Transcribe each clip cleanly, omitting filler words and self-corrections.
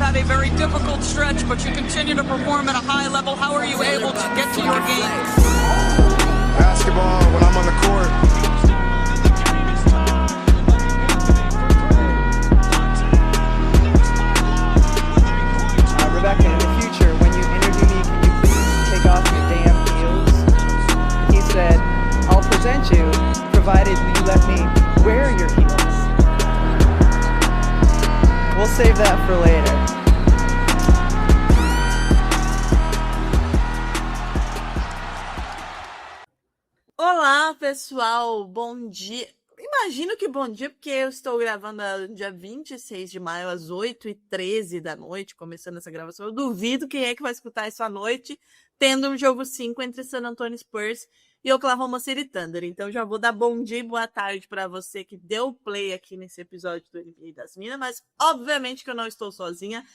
had a very difficult stretch, but you continue to perform at a high level. How are you able to get to your game? Basketball when I'm on the court. Rebecca, in the future, when you interview me, can you please take off your damn heels? He said, I'll present you, provided you let me wear your heels. We'll save that for later. Olá, pessoal, bom dia. Imagino que bom dia, porque eu estou gravando no dia 26 de maio, às 8h13 da noite, começando essa gravação. Eu duvido quem é que vai escutar isso à noite, tendo um jogo 5 entre San Antonio Spurs e Oklahoma City Thunder. Então já vou dar bom dia e boa tarde para você que deu play aqui nesse episódio do NBA das Minas, mas obviamente que eu não estou sozinha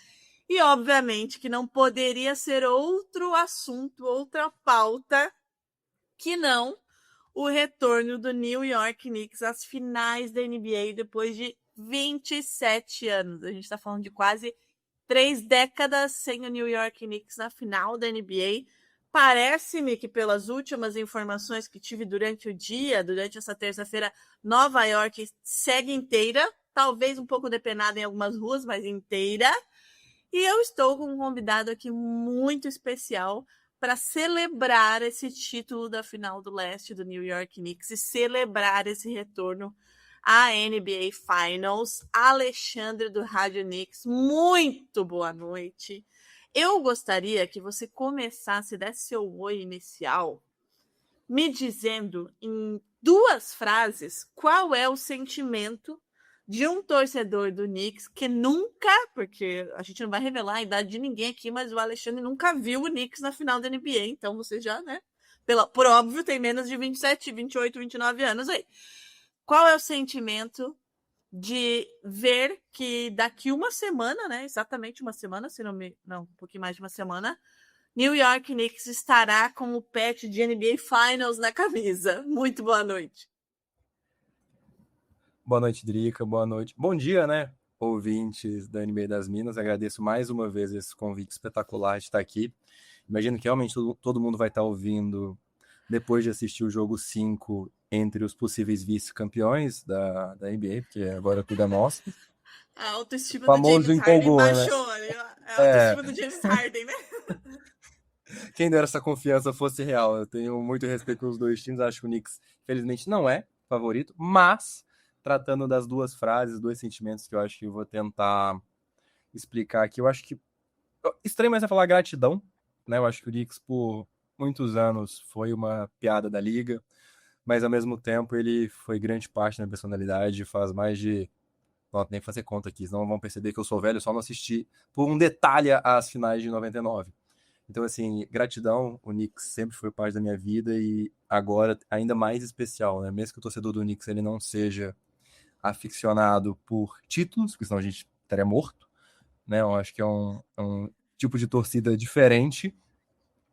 e obviamente que não poderia ser outro assunto, outra pauta que não o retorno do New York Knicks às finais da NBA depois de 27 anos. A gente está falando de quase 3 décadas sem o New York Knicks na final da NBA. Parece-me que pelas últimas informações que tive durante o dia, durante essa terça-feira, Nova York segue inteira, talvez um pouco depenada em algumas ruas, mas inteira. E eu estou com um convidado aqui muito especial para celebrar esse título da final do leste do New York Knicks e celebrar esse retorno à NBA Finals. Alexandre do Rádio Knicks, muito boa noite. Eu gostaria que você começasse, desse seu oi inicial, me dizendo em 2 frases qual é o sentimento de um torcedor do Knicks que nunca, porque a gente não vai revelar a idade de ninguém aqui, mas o Alexandre nunca viu o Knicks na final da NBA, então você já, né, por óbvio, tem menos de 27, 28, 29 anos aí. Qual é o sentimento de ver que daqui uma semana, né, exatamente uma semana, um pouquinho mais de uma semana, New York Knicks estará com o patch de NBA Finals na camisa? Muito boa noite. Boa noite, Drica. Boa noite. Bom dia, né, ouvintes da NBA das Minas. Agradeço mais uma vez esse convite espetacular de estar aqui. Imagino que realmente todo mundo vai estar ouvindo depois de assistir o jogo 5 entre os possíveis vice-campeões da NBA, porque agora tudo é nosso. A autoestima Famoso do James empolgou, Harden né? baixou ali. A autoestima do James Harden, né? Quem dera essa confiança fosse real. Eu tenho muito respeito pelos dois times. Acho que o Knicks, infelizmente, não é favorito, mas tratando das 2 frases, 2 sentimentos que eu acho que eu vou tentar explicar aqui. Eu acho que estranho, mas é falar gratidão, né? Eu acho que o Knicks por muitos anos foi uma piada da liga, mas ao mesmo tempo ele foi grande parte da personalidade. Faz mais de... Não, nem fazer conta aqui, senão vão perceber que eu sou velho, só não assisti por um detalhe às finais de 99. Então, assim, gratidão, o Knicks sempre foi parte da minha vida e agora ainda mais especial, né? Mesmo que o torcedor do Knicks ele não seja aficionado por títulos, porque senão a gente estaria morto, né? Eu acho que é um tipo de torcida diferente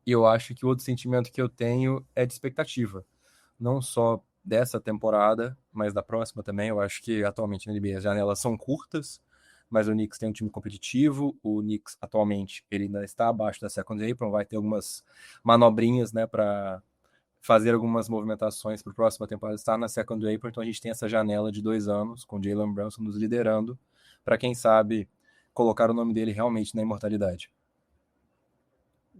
e eu acho que o outro sentimento que eu tenho é de expectativa, não só dessa temporada, mas da próxima também. Eu acho que atualmente na NBA as janelas são curtas, mas o Knicks tem um time competitivo. O Knicks atualmente ele ainda está abaixo da Second Apron, vai ter algumas manobrinhas, né, para fazer algumas movimentações para a próxima temporada estar na Second Apron, então a gente tem essa janela de 2 anos com Jalen Brunson nos liderando, para quem sabe colocar o nome dele realmente na imortalidade.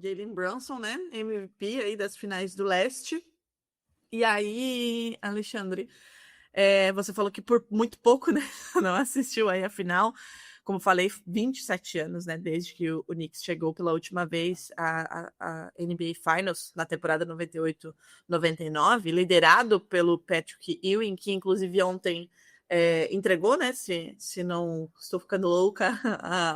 Jalen Brunson, né? MVP aí das finais do leste. E aí, Alexandre, você falou que por muito pouco, né, não assistiu aí a final. Como falei, 27 anos, né, desde que o Knicks chegou pela última vez à NBA Finals na temporada 98-99, liderado pelo Patrick Ewing, que inclusive ontem entregou, né, se não estou ficando louca,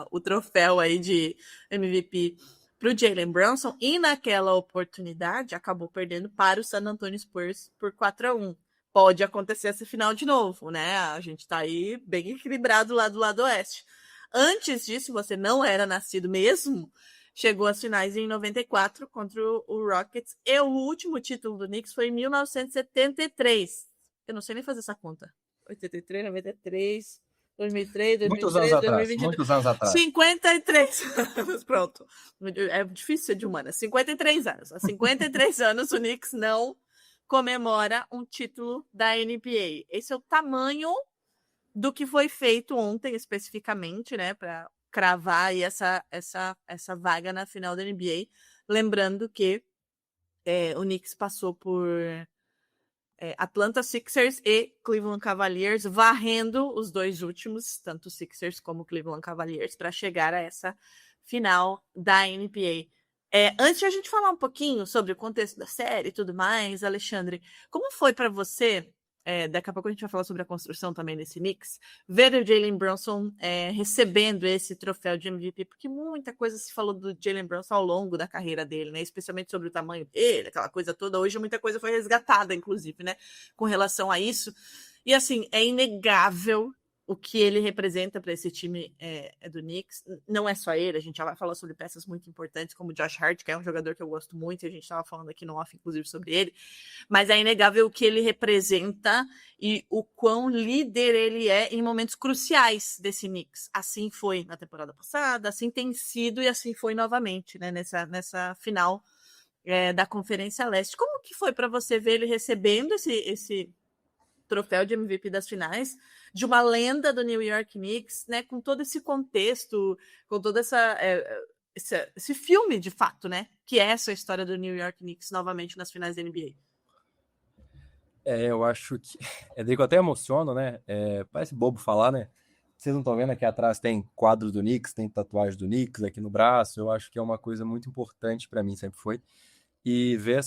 o troféu aí de MVP para o Jalen Brunson, e naquela oportunidade acabou perdendo para o San Antonio Spurs por 4-1. Pode acontecer essa final de novo, né? A gente tá aí bem equilibrado lá do lado oeste. Antes disso, você não era nascido mesmo, chegou às finais em 94 contra o Rockets, e o último título do Knicks foi em 1973. Eu não sei nem fazer essa conta. 83, 93, 2003, Muitos anos 2003, atrás, 2022. muitos anos atrás. 53 anos, pronto. É difícil ser de humanas. 53 anos. Há 53 anos o Knicks não comemora um título da NBA. Esse é o tamanho do que foi feito ontem, especificamente, né, para cravar aí essa vaga na final da NBA. Lembrando que o Knicks passou por Atlanta Sixers e Cleveland Cavaliers, varrendo os dois últimos, tanto Sixers como Cleveland Cavaliers, para chegar a essa final da NBA. Antes de a gente falar um pouquinho sobre o contexto da série e tudo mais, Alexandre, como foi para você, daqui a pouco a gente vai falar sobre a construção também desse Knicks, ver o Jalen Brunson recebendo esse troféu de MVP, porque muita coisa se falou do Jalen Brunson ao longo da carreira dele, né? Especialmente sobre o tamanho dele, aquela coisa toda. Hoje muita coisa foi resgatada, inclusive, né? Com relação a isso. E assim, é inegável o que ele representa para esse time do Knicks. Não é só ele, a gente já vai falar sobre peças muito importantes, como o Josh Hart, que é um jogador que eu gosto muito, e a gente estava falando aqui no off, inclusive, sobre ele. Mas é inegável o que ele representa e o quão líder ele é em momentos cruciais desse Knicks. Assim foi na temporada passada, assim tem sido e assim foi novamente, né, nessa final da Conferência Leste. Como que foi para você ver ele recebendo esse troféu de MVP das finais, de uma lenda do New York Knicks, né, com todo esse contexto, com todo esse filme, de fato, né, que é essa história do New York Knicks novamente nas finais da NBA? Eu acho que... Drico, eu até emociono, né? Parece bobo falar, né? Vocês não estão vendo aqui atrás tem quadros do Knicks, tem tatuagem do Knicks aqui no braço. Eu acho que é uma coisa muito importante para mim, sempre foi. E ver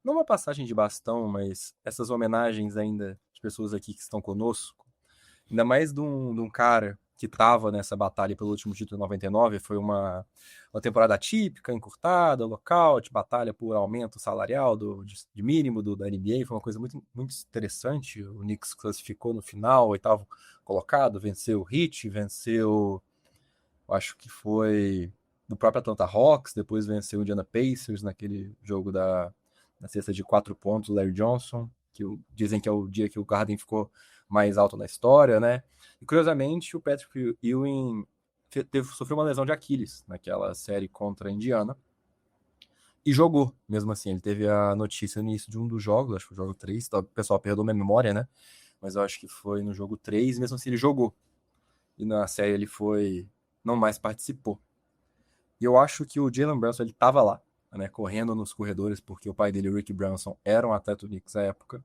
não uma passagem de bastão, mas essas homenagens ainda de pessoas aqui que estão conosco, ainda mais de um cara que estava nessa batalha pelo último título em 99, foi uma temporada típica, encurtada, lockout, batalha por aumento salarial de mínimo da NBA, foi uma coisa muito, muito interessante. O Knicks classificou no final, oitavo colocado, venceu o Heat, venceu, acho que foi do próprio Atlanta Hawks, depois venceu o Indiana Pacers naquele jogo na cesta de 4 pontos, o Larry Johnson, que dizem que é o dia que o Harden ficou mais alto na história, né? E curiosamente, o Patrick Ewing sofreu uma lesão de Aquiles naquela série contra a Indiana e jogou, mesmo assim. Ele teve a notícia no início de um dos jogos, acho que foi o jogo 3, o pessoal perdoou minha memória, né? Mas eu acho que foi no jogo 3, mesmo assim ele jogou. E na série ele não mais participou. E eu acho que o Jalen Brunson, ele estava lá, né, correndo nos corredores, porque o pai dele, o Rick Brunson, era um atleta do Knicks na época.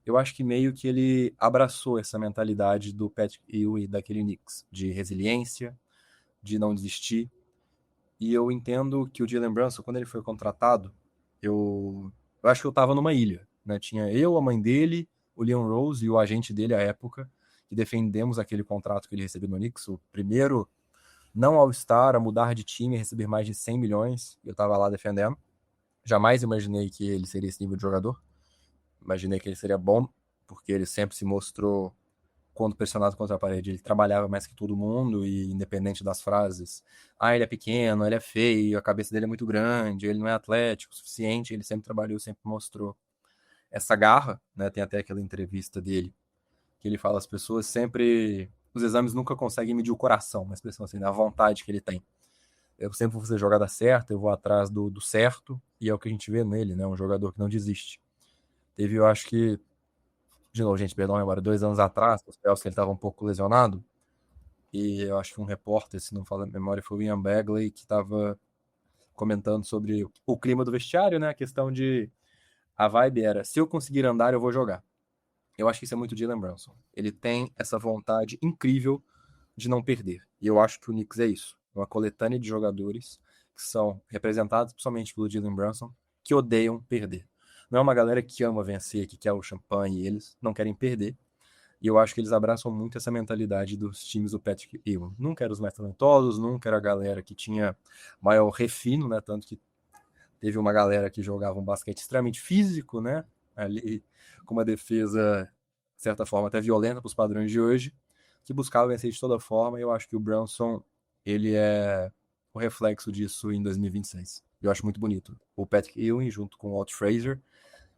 Eu acho que meio que ele abraçou essa mentalidade do Patrick Ewing daquele Knicks, de resiliência, de não desistir. E eu entendo que o Jalen Brunson, quando ele foi contratado, eu acho que eu estava numa ilha, né? Tinha eu, a mãe dele, o Leon Rose e o agente dele à época, que defendemos aquele contrato que ele recebeu no Knicks, o primeiro não All-Star a mudar de time e receber mais de 100 milhões. Eu estava lá defendendo. Jamais imaginei que ele seria esse nível de jogador. Imaginei que ele seria bom, porque ele sempre se mostrou, quando pressionado contra a parede, ele trabalhava mais que todo mundo, e independente das frases, ele é pequeno, ele é feio, a cabeça dele é muito grande, ele não é atlético o suficiente, ele sempre trabalhou, sempre mostrou essa garra, né? Tem até aquela entrevista dele, que ele fala, as pessoas sempre... Os exames nunca conseguem medir o coração, mas pensam assim, a vontade que ele tem. Eu sempre vou fazer a jogada certa, eu vou atrás do certo, e é o que a gente vê nele, né? Um jogador que não desiste. Teve, eu acho que, de novo, gente, perdão, agora 2 anos atrás, os playoffs que ele estava um pouco lesionado, e eu acho que um repórter, se não falo a memória, foi o Ian Begley, que estava comentando sobre o clima do vestiário, né? A questão de... A vibe era, se eu conseguir andar, eu vou jogar. Eu acho que isso é muito de Jalen Brunson. Ele tem essa vontade incrível de não perder. E eu acho que o Knicks é isso. É uma coletânea de jogadores que são representados principalmente pelo Jalen Brunson, que odeiam perder. Não é uma galera que ama vencer, que quer o champanhe, e eles não querem perder. E eu acho que eles abraçam muito essa mentalidade dos times do Patrick Ewing. Nunca eram os mais talentosos, nunca era a galera que tinha maior refino, né? Tanto que teve uma galera que jogava um basquete extremamente físico, né? Ali com uma defesa, de certa forma, até violenta para os padrões de hoje, que buscava vencer de toda forma, e eu acho que o Brunson, ele é o reflexo disso em 2026. Eu acho muito bonito. O Patrick Ewing, junto com o Walt Frazier,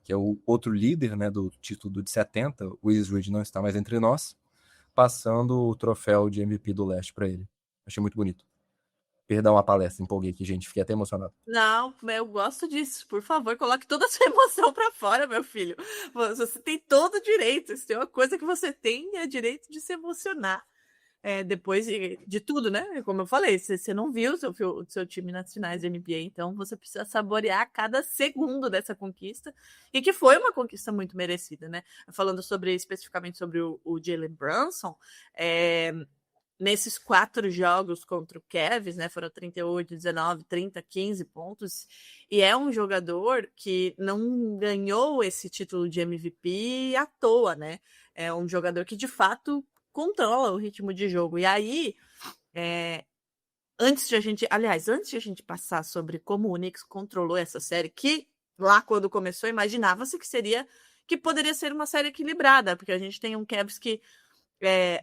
que é o outro líder, né, do título de 70, o Willis Reed não está mais entre nós, passando o troféu de MVP do leste para ele. Achei muito bonito. Perdão a palestra, empolguei aqui, gente, fiquei até emocionado. Não, eu gosto disso. Por favor, coloque toda a sua emoção pra fora, meu filho. Você tem todo o direito. Se tem uma coisa que você tem, é direito de se emocionar. Depois de tudo, né? Como eu falei, você não viu o seu time nas finais da NBA, então você precisa saborear cada segundo dessa conquista, e que foi uma conquista muito merecida, né? Falando especificamente sobre o Jalen Brunson, nesses 4 jogos contra o Cavs, né, foram 38, 19, 30, 15 pontos, e é um jogador que não ganhou esse título de MVP à toa, né? É um jogador que, de fato, controla o ritmo de jogo. E aí, antes de a gente passar sobre como o Knicks controlou essa série, que lá quando começou, imaginava-se que poderia ser uma série equilibrada, porque a gente tem um Cavs que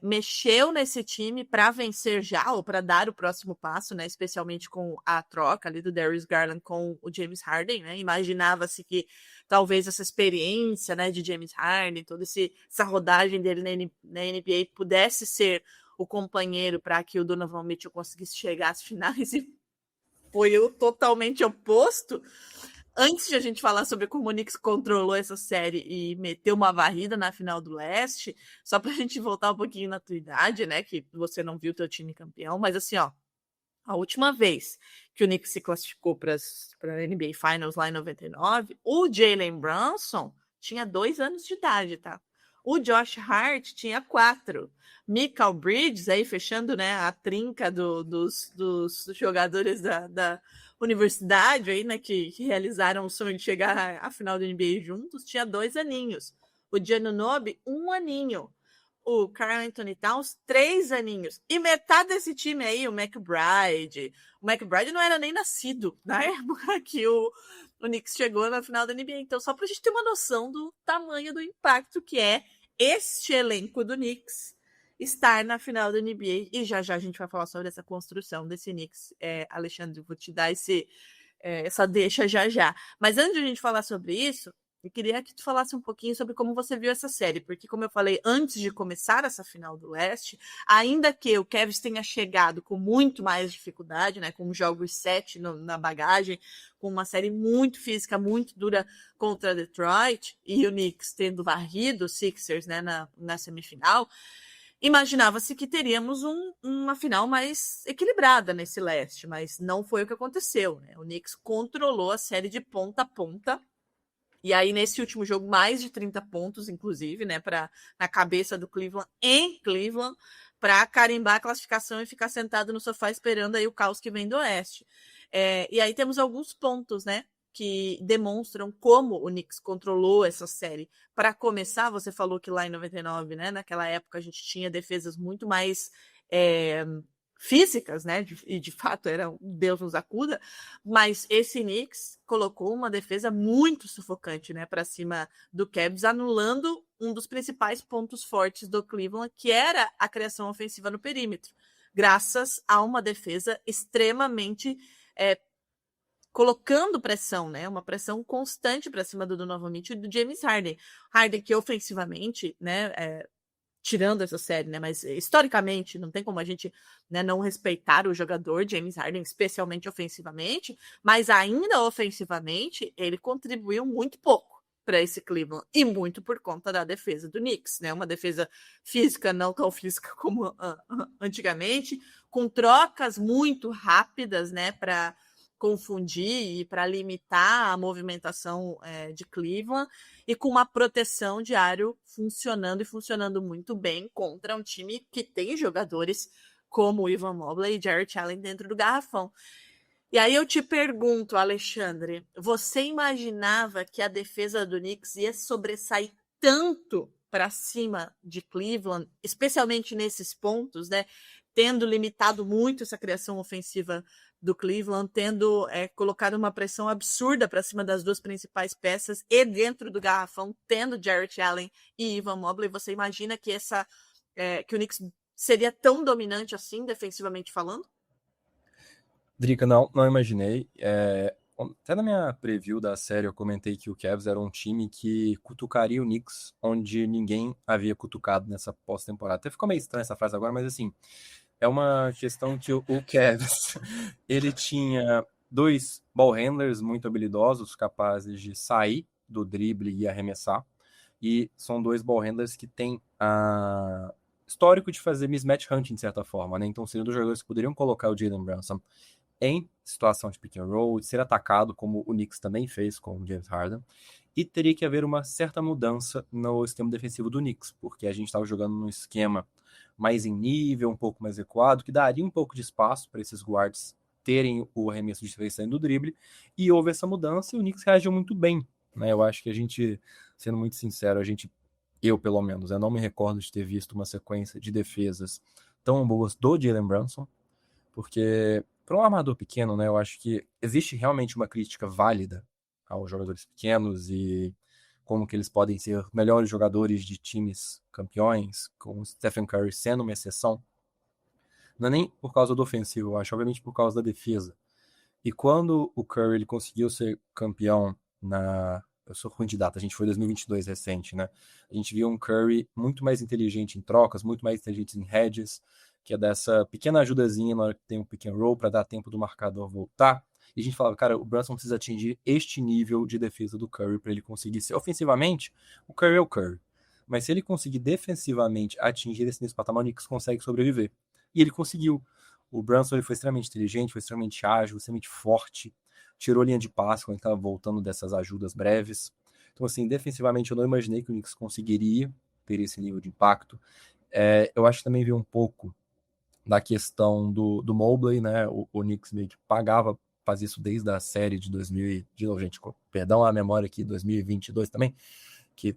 mexeu nesse time para vencer já, ou para dar o próximo passo, né? Especialmente com a troca ali do Darius Garland com o James Harden, né? Imaginava-se que talvez essa experiência, né, de James Harden, toda essa rodagem dele na NBA pudesse ser o companheiro para que o Donovan Mitchell conseguisse chegar às finais, e foi o totalmente oposto. Antes de a gente falar sobre como o Knicks controlou essa série e meteu uma varrida na final do leste, só pra gente voltar um pouquinho na tua idade, né, que você não viu o teu time campeão, mas assim, ó, a última vez que o Knicks se classificou para NBA Finals lá em 99, o Jalen Brunson tinha 2 anos de idade, tá? O Josh Hart tinha 4. Mikal Bridges, aí fechando, né, a trinca dos jogadores da universidade aí, né, que realizaram o sonho de chegar à final da NBA juntos, tinha 2 aninhos. O Giannunobi, 1 aninho. O Karl Anthony Towns, 3 aninhos. E metade desse time aí, o McBride não era nem nascido na época que o Knicks chegou na final da NBA. Então, só pra gente ter uma noção do tamanho do impacto que é este elenco do Knicks estar na final da NBA. E já a gente vai falar sobre essa construção desse Knicks. Alexandre, vou te dar essa deixa já. Mas antes de a gente falar sobre isso, eu queria que tu falasse um pouquinho sobre como você viu essa série, porque, como eu falei, antes de começar essa final do leste, ainda que o Cavs tenha chegado com muito mais dificuldade, né, com jogos 7 na bagagem, com uma série muito física, muito dura contra Detroit, e o Knicks tendo varrido os Sixers, né, na semifinal, imaginava-se que teríamos uma final mais equilibrada nesse leste, mas não foi o que aconteceu, né? O Knicks controlou a série de ponta a ponta. E aí, nesse último jogo, mais de 30 pontos, inclusive, né, na cabeça do Cleveland, em Cleveland, para carimbar a classificação e ficar sentado no sofá esperando aí o caos que vem do Oeste. E aí temos alguns pontos, né, que demonstram como o Knicks controlou essa série. Para começar, você falou que lá em 99, né, naquela época, a gente tinha defesas muito mais físicas, né? E de fato era um Deus nos acuda, mas esse Knicks colocou uma defesa muito sufocante, né, para cima do Cavs, anulando um dos principais pontos fortes do Cleveland, que era a criação ofensiva no perímetro, graças a uma defesa extremamente colocando pressão, né? Uma pressão constante para cima do Donovan Mitchell e do James Harden. Harden que ofensivamente, né, tirando essa série, né? Mas historicamente não tem como a gente, né, não respeitar o jogador James Harden, especialmente ofensivamente, mas ainda ofensivamente ele contribuiu muito pouco para esse Cleveland, e muito por conta da defesa do Knicks, né? Uma defesa física, não tão física como antigamente, com trocas muito rápidas, né, para confundir e para limitar a movimentação de Cleveland, e com uma proteção de aro funcionando muito bem contra um time que tem jogadores como o Evan Mobley e Jarrett Allen dentro do garrafão. E aí eu te pergunto, Alexandre, você imaginava que a defesa do Knicks ia sobressair tanto para cima de Cleveland, especialmente nesses pontos, né? Tendo limitado muito essa criação ofensiva do Cleveland, tendo colocado uma pressão absurda para cima das duas principais peças e dentro do garrafão, tendo Jarrett Allen e Evan Mobley. Você imagina que que o Knicks seria tão dominante assim, defensivamente falando? Drica, não imaginei. Até na minha preview da série eu comentei que o Cavs era um time que cutucaria o Knicks onde ninguém havia cutucado nessa pós-temporada. Até ficou meio estranha essa frase agora, mas assim, é uma questão que o Cavs, ele tinha 2 ball handlers muito habilidosos, capazes de sair do drible e arremessar, e são 2 ball handlers que têm histórico de fazer mismatch hunting de certa forma, né? Então seriam 2 jogadores que poderiam colocar o Jalen Brunson em situação de pick and roll, de ser atacado, como o Knicks também fez com o James Harden, e teria que haver uma certa mudança no esquema defensivo do Knicks, porque a gente estava jogando num esquema mais em nível, um pouco mais recuado, que daria um pouco de espaço para esses guards terem o arremesso de 3 saindo do drible, e houve essa mudança e o Knicks reagiu muito bem, né? Eu acho que a gente, sendo muito sincero, eu pelo menos, eu não me recordo de ter visto uma sequência de defesas tão boas do Jalen Brunson, porque para um armador pequeno, né, eu acho que existe realmente uma crítica válida aos jogadores pequenos e como que eles podem ser melhores jogadores de times campeões, com o Stephen Curry sendo uma exceção. Não é nem por causa do ofensivo, eu acho, obviamente por causa da defesa. E quando o Curry ele conseguiu ser campeão eu sou ruim de data, a gente foi em 2022 recente, né? A gente viu um Curry muito mais inteligente em trocas, muito mais inteligente em hedges, que é dessa pequena ajudazinha na hora que tem um pick and roll para dar tempo do marcador voltar. E a gente falava, cara, o Brunson precisa atingir este nível de defesa do Curry para ele conseguir ser. Ofensivamente, o Curry é o Curry. Mas se ele conseguir defensivamente atingir esse nível patamar, o Knicks consegue sobreviver. E ele conseguiu. O Brunson ele foi extremamente inteligente, foi extremamente ágil, extremamente forte, tirou linha de passe quando ele estava voltando dessas ajudas breves. Então, assim, defensivamente eu não imaginei que o Knicks conseguiria ter esse nível de impacto. Eu acho que também vi um pouco da questão do Mobley, né? O Knicks meio que pagava fazer isso desde a série de 2000, de novo, gente, perdão a memória aqui, 2022 também, que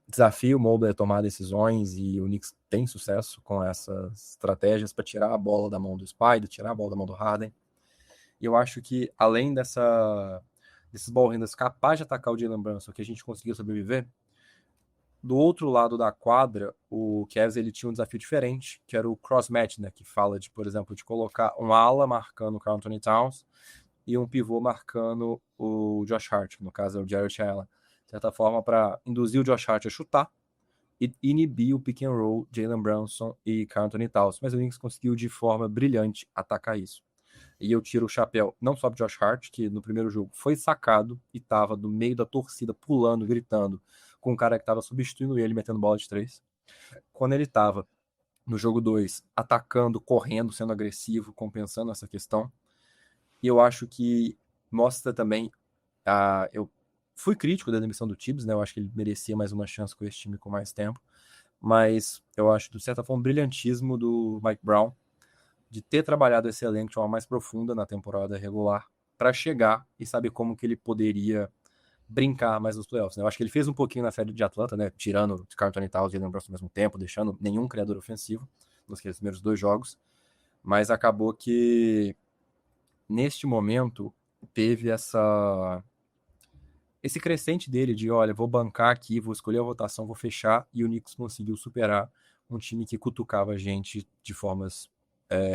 desafia o Mobley a tomar decisões e o Knicks tem sucesso com essas estratégias para tirar a bola da mão do Spider, tirar a bola da mão do Harden. E eu acho que, além desses ball handlers capazes de atacar o Jalen Brunson, que a gente conseguiu sobreviver, do outro lado da quadra, o Cavs ele tinha um desafio diferente, que era o cross-match, né, que fala, por exemplo, de colocar um ala marcando o Karl Anthony Towns e um pivô marcando o Josh Hart, que no caso é o Jarrett Allen. De certa forma, para induzir o Josh Hart a chutar e inibir o pick and roll Jalen Brunson e Karl Anthony Towns. Mas o Knicks conseguiu, de forma brilhante, atacar isso. E eu tiro o chapéu, não só pro Josh Hart, que no primeiro jogo foi sacado e estava no meio da torcida, pulando, gritando, com o cara que estava substituindo ele, metendo bola de 3. Quando ele estava no jogo 2, atacando, correndo, sendo agressivo, compensando essa questão. E eu acho que mostra também... eu fui crítico da demissão do Tibbs, né? Eu acho que ele merecia mais uma chance com esse time com mais tempo. Mas eu acho, de certa forma, um brilhantismo do Mike Brown de ter trabalhado esse elenco de forma mais profunda na temporada regular para chegar e saber como que ele poderia brincar mais nos playoffs, né? Eu acho que ele fez um pouquinho na série de Atlanta, né? Tirando o Karl Anthony Towns e Jalen Brunson ao mesmo tempo, deixando nenhum criador ofensivo nos primeiros 2 jogos, mas acabou que neste momento teve esse crescente dele de, olha, vou bancar aqui, vou escolher a rotação, vou fechar, e o Knicks conseguiu superar um time que cutucava a gente de formas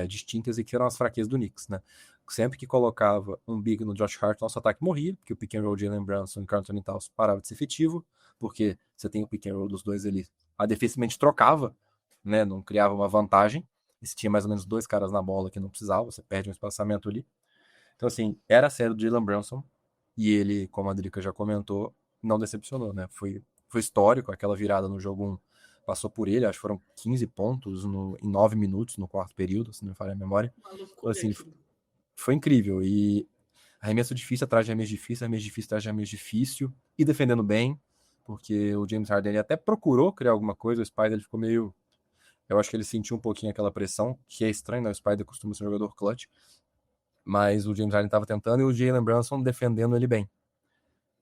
distintas e que eram as fraquezas do Knicks, né? Sempre que colocava um big no Josh Hart, nosso ataque morria, porque o pick and roll de Jalen Brunson e Karl Anthony Towns parava de ser efetivo, porque você tem o pick and roll dos dois ali, a defensivamente trocava, né? Não criava uma vantagem, e se tinha mais ou menos 2 caras na bola que não precisava, você perde um espaçamento ali. Então, assim, era a série do Jalen Brunson, e ele, como a Drica já comentou, não decepcionou, né? Foi histórico, aquela virada no jogo 1 passou por ele, acho que foram 15 pontos em 9 minutos no quarto período, se não me falha a memória. Então, assim, foi incrível. E arremesso difícil atrás de arremesso difícil atrás de arremesso difícil, e defendendo bem, porque o James Harden ele até procurou criar alguma coisa, o Spider ele ficou meio... Eu acho que ele sentiu um pouquinho aquela pressão, que é estranho, né? O Spider costuma ser um jogador clutch, mas o James Harden estava tentando e o Jalen Brunson defendendo ele bem.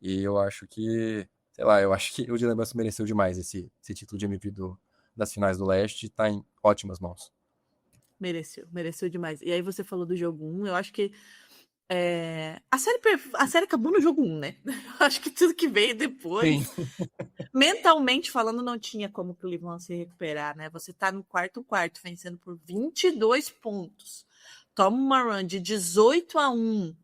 E eu acho que... Sei lá, eu acho que o Jalen Brunson mereceu demais esse título de MVP das finais do Leste, tá em ótimas mãos. Mereceu demais. E aí você falou do jogo 1, eu acho que a série acabou no jogo 1, né? Eu acho que tudo que veio depois, mentalmente falando, não tinha como o Cleveland se recuperar, né? Você tá no quarto, vencendo por 22 pontos. Toma uma run de 18-1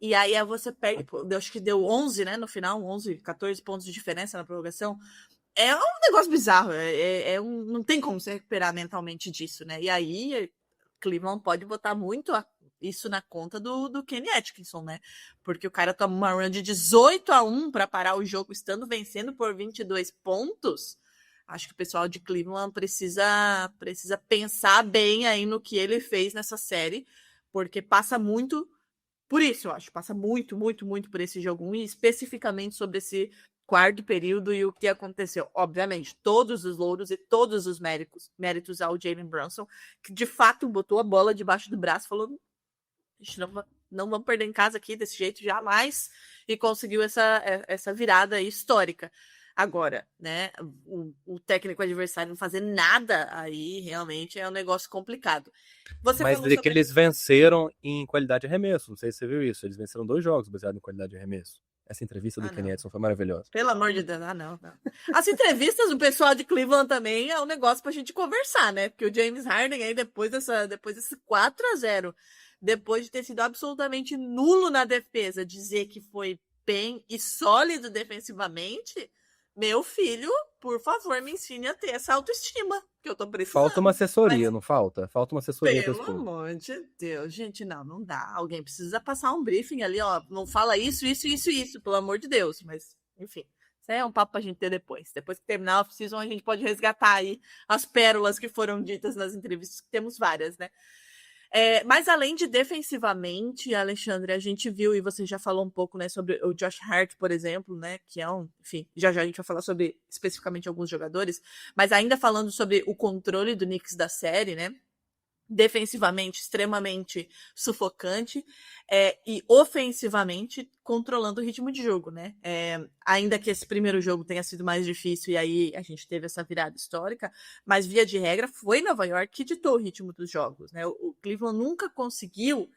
E aí você perde, eu acho que deu 11, né, no final, 11, 14 pontos de diferença na prorrogação. É um negócio bizarro, não tem como se recuperar mentalmente disso, né? E aí, Cleveland pode botar muito isso na conta do Kenny Atkinson, né? Porque o cara toma uma run de 18-1 para parar o jogo, estando vencendo por 22 pontos. Acho que o pessoal de Cleveland precisa pensar bem aí no que ele fez nessa série, porque passa muito por isso, eu acho. Passa muito, muito, muito por esse jogo 1 e especificamente sobre esse quarto período e o que aconteceu. Obviamente, todos os louros e todos os méritos ao Jalen Brunson, que de fato botou a bola debaixo do braço e falou: a gente não vamos perder em casa aqui desse jeito jamais, e conseguiu essa virada histórica. Agora, né, o técnico adversário não fazer nada aí realmente é um negócio complicado. Você Mas falou que sobre... eles venceram em qualidade de arremesso. Não sei se você viu isso. Eles venceram 2 jogos baseados em qualidade de arremesso. Essa entrevista do Kenny Atkinson foi maravilhosa. Pelo amor de Deus, não. As entrevistas do pessoal de Cleveland também é um negócio pra gente conversar, né? Porque o James Harden aí, depois desse 4-0, depois de ter sido absolutamente nulo na defesa, dizer que foi bem e sólido defensivamente, meu filho, por favor, me ensine a ter essa autoestima que eu tô precisando. Falta uma assessoria, não falta? Falta uma assessoria. Pelo amor de Deus, gente, não dá. Alguém precisa passar um briefing ali, ó. Não fala isso, pelo amor de Deus. Mas, enfim, isso aí é um papo pra gente ter depois. Depois que terminar a off-season, a gente pode resgatar aí as pérolas que foram ditas nas entrevistas, que temos várias, né? Mas além de defensivamente, Alexandre, a gente viu, e você já falou um pouco, né, sobre o Josh Hart, por exemplo, né, que é enfim, já a gente vai falar sobre especificamente alguns jogadores, mas ainda falando sobre o controle do Knicks da série, né, defensivamente extremamente sufocante, e ofensivamente controlando o ritmo de jogo, né? Ainda que esse primeiro jogo tenha sido mais difícil e aí a gente teve essa virada histórica, mas via de regra foi Nova York que ditou o ritmo dos jogos, né? O Cleveland nunca conseguiu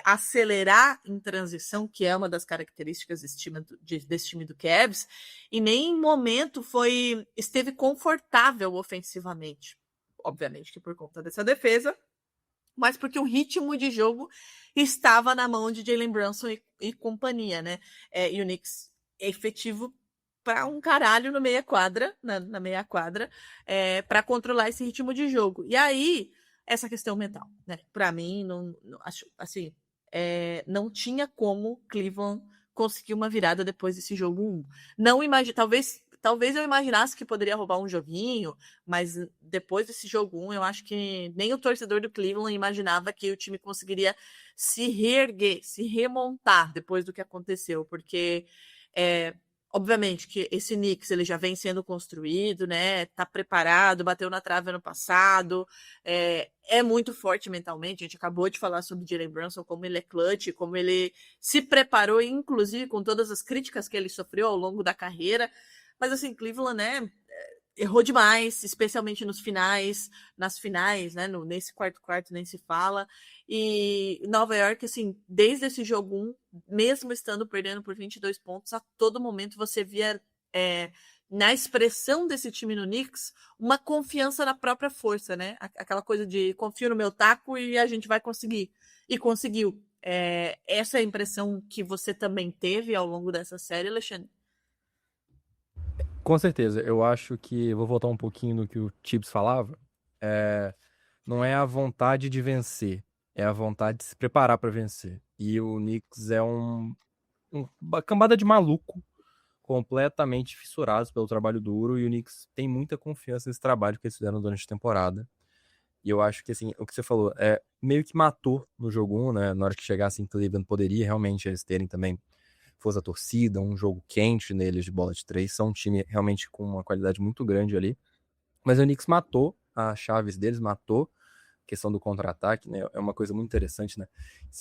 acelerar em transição, que é uma das características desse time do Cavs, e nem em momento esteve confortável ofensivamente. Obviamente que por conta dessa defesa, mas porque o ritmo de jogo estava na mão de Jalen Brunson e companhia, né? E o Knicks é efetivo para um caralho no meia-quadra, na meia-quadra, para controlar esse ritmo de jogo. E aí, essa questão mental, né? Para mim, não acho assim, não tinha como Cleveland conseguir uma virada depois desse jogo 1. Não imagino, talvez eu imaginasse que poderia roubar um joguinho, mas depois desse jogo 1, eu acho que nem o torcedor do Cleveland imaginava que o time conseguiria se reerguer, se remontar depois do que aconteceu, porque obviamente que esse Knicks ele já vem sendo construído, né? Tá preparado, bateu na trave ano passado, é muito forte mentalmente. A gente acabou de falar sobre o Jalen Brunson, como ele é clutch, como ele se preparou, inclusive com todas as críticas que ele sofreu ao longo da carreira. Mas assim, Cleveland, né, errou demais, especialmente nas finais, né, nesse quarto nem se fala. E Nova York, assim, desde esse jogo 1, mesmo estando perdendo por 22 pontos, a todo momento você via na expressão desse time no Knicks uma confiança na própria força, né? Aquela coisa de confio no meu taco e a gente vai conseguir. E conseguiu. Essa é a impressão que você também teve ao longo dessa série, Alexandre? Com certeza, eu acho que, vou voltar um pouquinho no que o Tibbs falava, não é a vontade de vencer, é a vontade de se preparar para vencer. E o Knicks é uma cambada de maluco, completamente fissurados pelo trabalho duro, e o Knicks tem muita confiança nesse trabalho que eles fizeram durante a temporada. E eu acho que, assim, o que você falou, meio que matou no jogo 1, né? Na hora que chegasse em Cleveland, poderia realmente eles terem também força da torcida, um jogo quente neles de bola de 3, são um time realmente com uma qualidade muito grande ali, mas o Knicks matou as chaves deles, matou a questão do contra-ataque, né? É uma coisa muito interessante, né?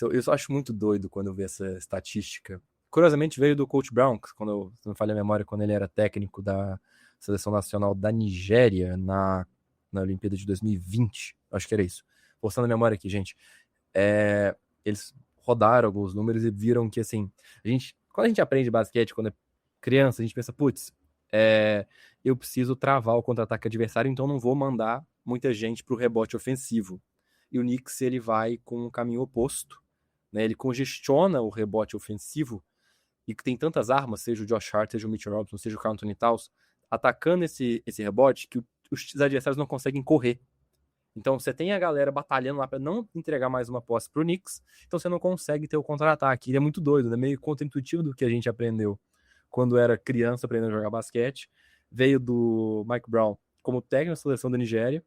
Eu só acho muito doido quando eu vejo essa estatística. Curiosamente veio do Coach Brown, quando se não me falha a memória, quando ele era técnico da Seleção Nacional da Nigéria na Olimpíada de 2020, acho que era isso. Forçando a memória aqui, gente. Eles rodaram alguns números e viram que, assim, quando a gente aprende basquete, quando é criança, a gente pensa, putz, eu preciso travar o contra-ataque adversário, então não vou mandar muita gente pro rebote ofensivo. E o Knicks, ele vai com um caminho oposto, né? Ele congestiona o rebote ofensivo e que tem tantas armas, seja o Josh Hart, seja o Mitch Robinson, seja o Karl Anthony Towns, atacando esse rebote que os adversários não conseguem correr. Então você tem a galera batalhando lá para não entregar mais uma posse pro Knicks, então você não consegue ter o contra-ataque. Ele é muito doido, né? Meio contra-intuitivo do que a gente aprendeu quando era criança aprendendo a jogar basquete. Veio do Mike Brown como técnico da seleção da Nigéria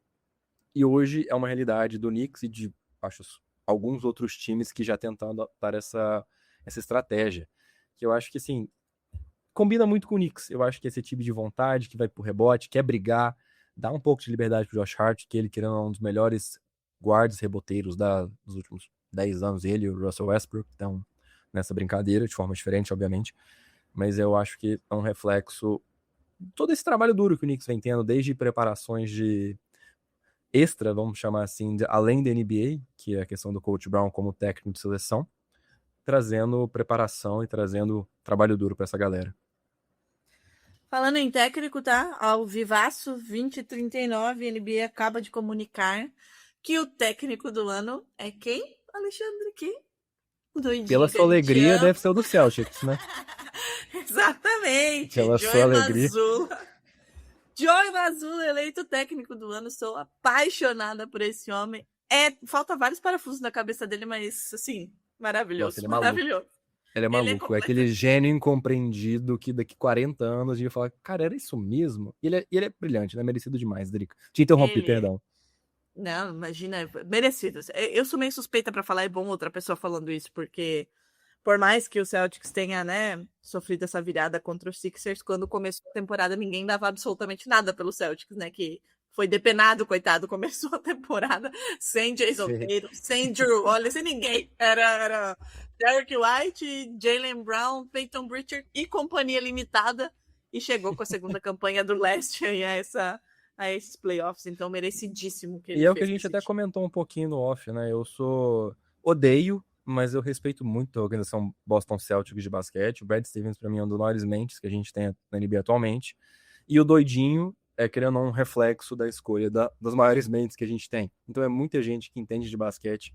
e hoje é uma realidade do Knicks e de, acho, alguns outros times que já tentaram adotar essa estratégia. Que eu acho que, assim, combina muito com o Knicks. Eu acho que esse tipo de vontade, que vai pro rebote, quer brigar, dá um pouco de liberdade pro Josh Hart, que ele, querendo, é um dos melhores guardas reboteiros dos últimos 10 anos. Ele e o Russell Westbrook estão nessa brincadeira, de forma diferente, obviamente. Mas eu acho que é um reflexo todo esse trabalho duro que o Knicks vem tendo, desde preparações de extra, vamos chamar assim, além da NBA, que é a questão do Coach Brown como técnico de seleção, trazendo preparação e trazendo trabalho duro para essa galera. Falando em técnico, tá? Ao vivaço 2039, a NBA acaba de comunicar que o técnico do ano é quem? Alexandre, quem? O doidinho. Pela sua alegria, deve ser o do Celtics, né? Exatamente. Pela sua alegria. Joey Mazzulla, eleito técnico do ano. Sou apaixonada por esse homem. Falta vários parafusos na cabeça dele, mas, assim, maravilhoso. Nossa, ele é maravilhoso. Ele é maluco, é aquele gênio incompreendido que daqui 40 anos a gente vai falar, cara, era isso mesmo? E ele é brilhante, né? Merecido demais, Drico. Te interrompi, perdão. Não, imagina, merecido. Eu sou meio suspeita pra falar, é bom outra pessoa falando isso, porque por mais que o Celtics tenha, né, sofrido essa virada contra os Sixers, quando começou a temporada ninguém dava absolutamente nada pelo Celtics, né, que foi depenado, coitado, começou a temporada sem Jason Tatum, sem Drew Holiday, sem ninguém. Era Derrick White, Jaylen Brown, Peyton Pritchard e companhia limitada, e chegou com a segunda campanha do leste a esses playoffs, então merecidíssimo que ele E é o que a gente até time. comentou um pouquinho no off, né? Eu odeio, mas eu respeito muito a organização Boston Celtics de basquete. O Brad Stevens, pra mim, é um dos maiores mentes que a gente tem na NBA atualmente. E o doidinho é, querendo um reflexo da escolha das maiores mentes que a gente tem. Então é muita gente que entende de basquete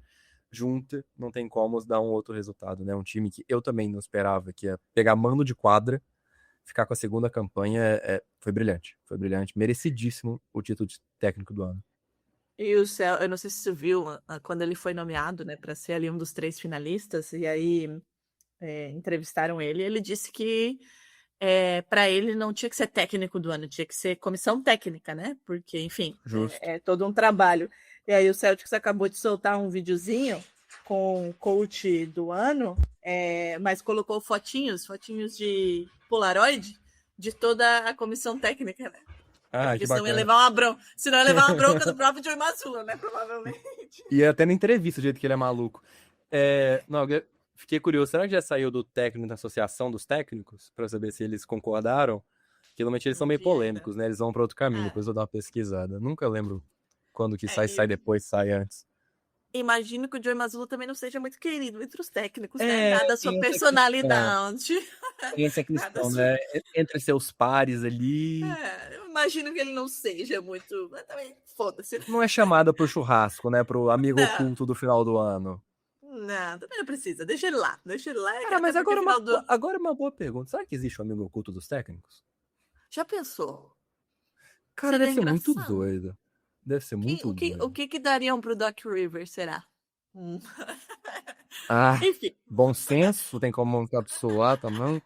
junta, não tem como dar um outro resultado, né? Um time que eu também não esperava, que ia pegar mando de quadra, ficar com a segunda campanha, foi brilhante, merecidíssimo o título de técnico do ano. E eu não sei se você viu, quando ele foi nomeado, né, para ser ali um dos 3 finalistas, e aí entrevistaram ele disse que para ele não tinha que ser técnico do ano, tinha que ser comissão técnica, né? Porque, enfim, é todo um trabalho. E aí o Celtics acabou de soltar um videozinho com o coach do ano, mas colocou fotinhos de Polaroid de toda a comissão técnica, né? Porque senão ia levar uma bronca do próprio Joey Mazzulla, né? Provavelmente. E até na entrevista, do jeito que ele é maluco. Não, fiquei curioso, será que já saiu do técnico da associação dos técnicos? Pra saber se eles concordaram? Porque normalmente eles são meio polêmicos, né? Eles vão pra outro caminho, depois eu vou dar uma pesquisada. Nunca lembro quando que sai depois, sai antes. Imagino que o Joey Mazzulla também não seja muito querido entre os técnicos, né? Dada a sua personalidade. Tem essa questão, né? Entre seus pares ali. Eu imagino que ele não seja muito. Mas também, foda-se. Não é chamada pro churrasco, né? Pro amigo oculto do final do ano. Não, também não precisa. Deixa ele lá. Cara, mas agora é uma boa pergunta. Será que existe um amigo oculto dos técnicos? Já pensou? Cara, deve ser muito doido. Deve ser muito doido. O que dariam pro Doc Rivers, será? Enfim. Bom senso, tem como encapsular também.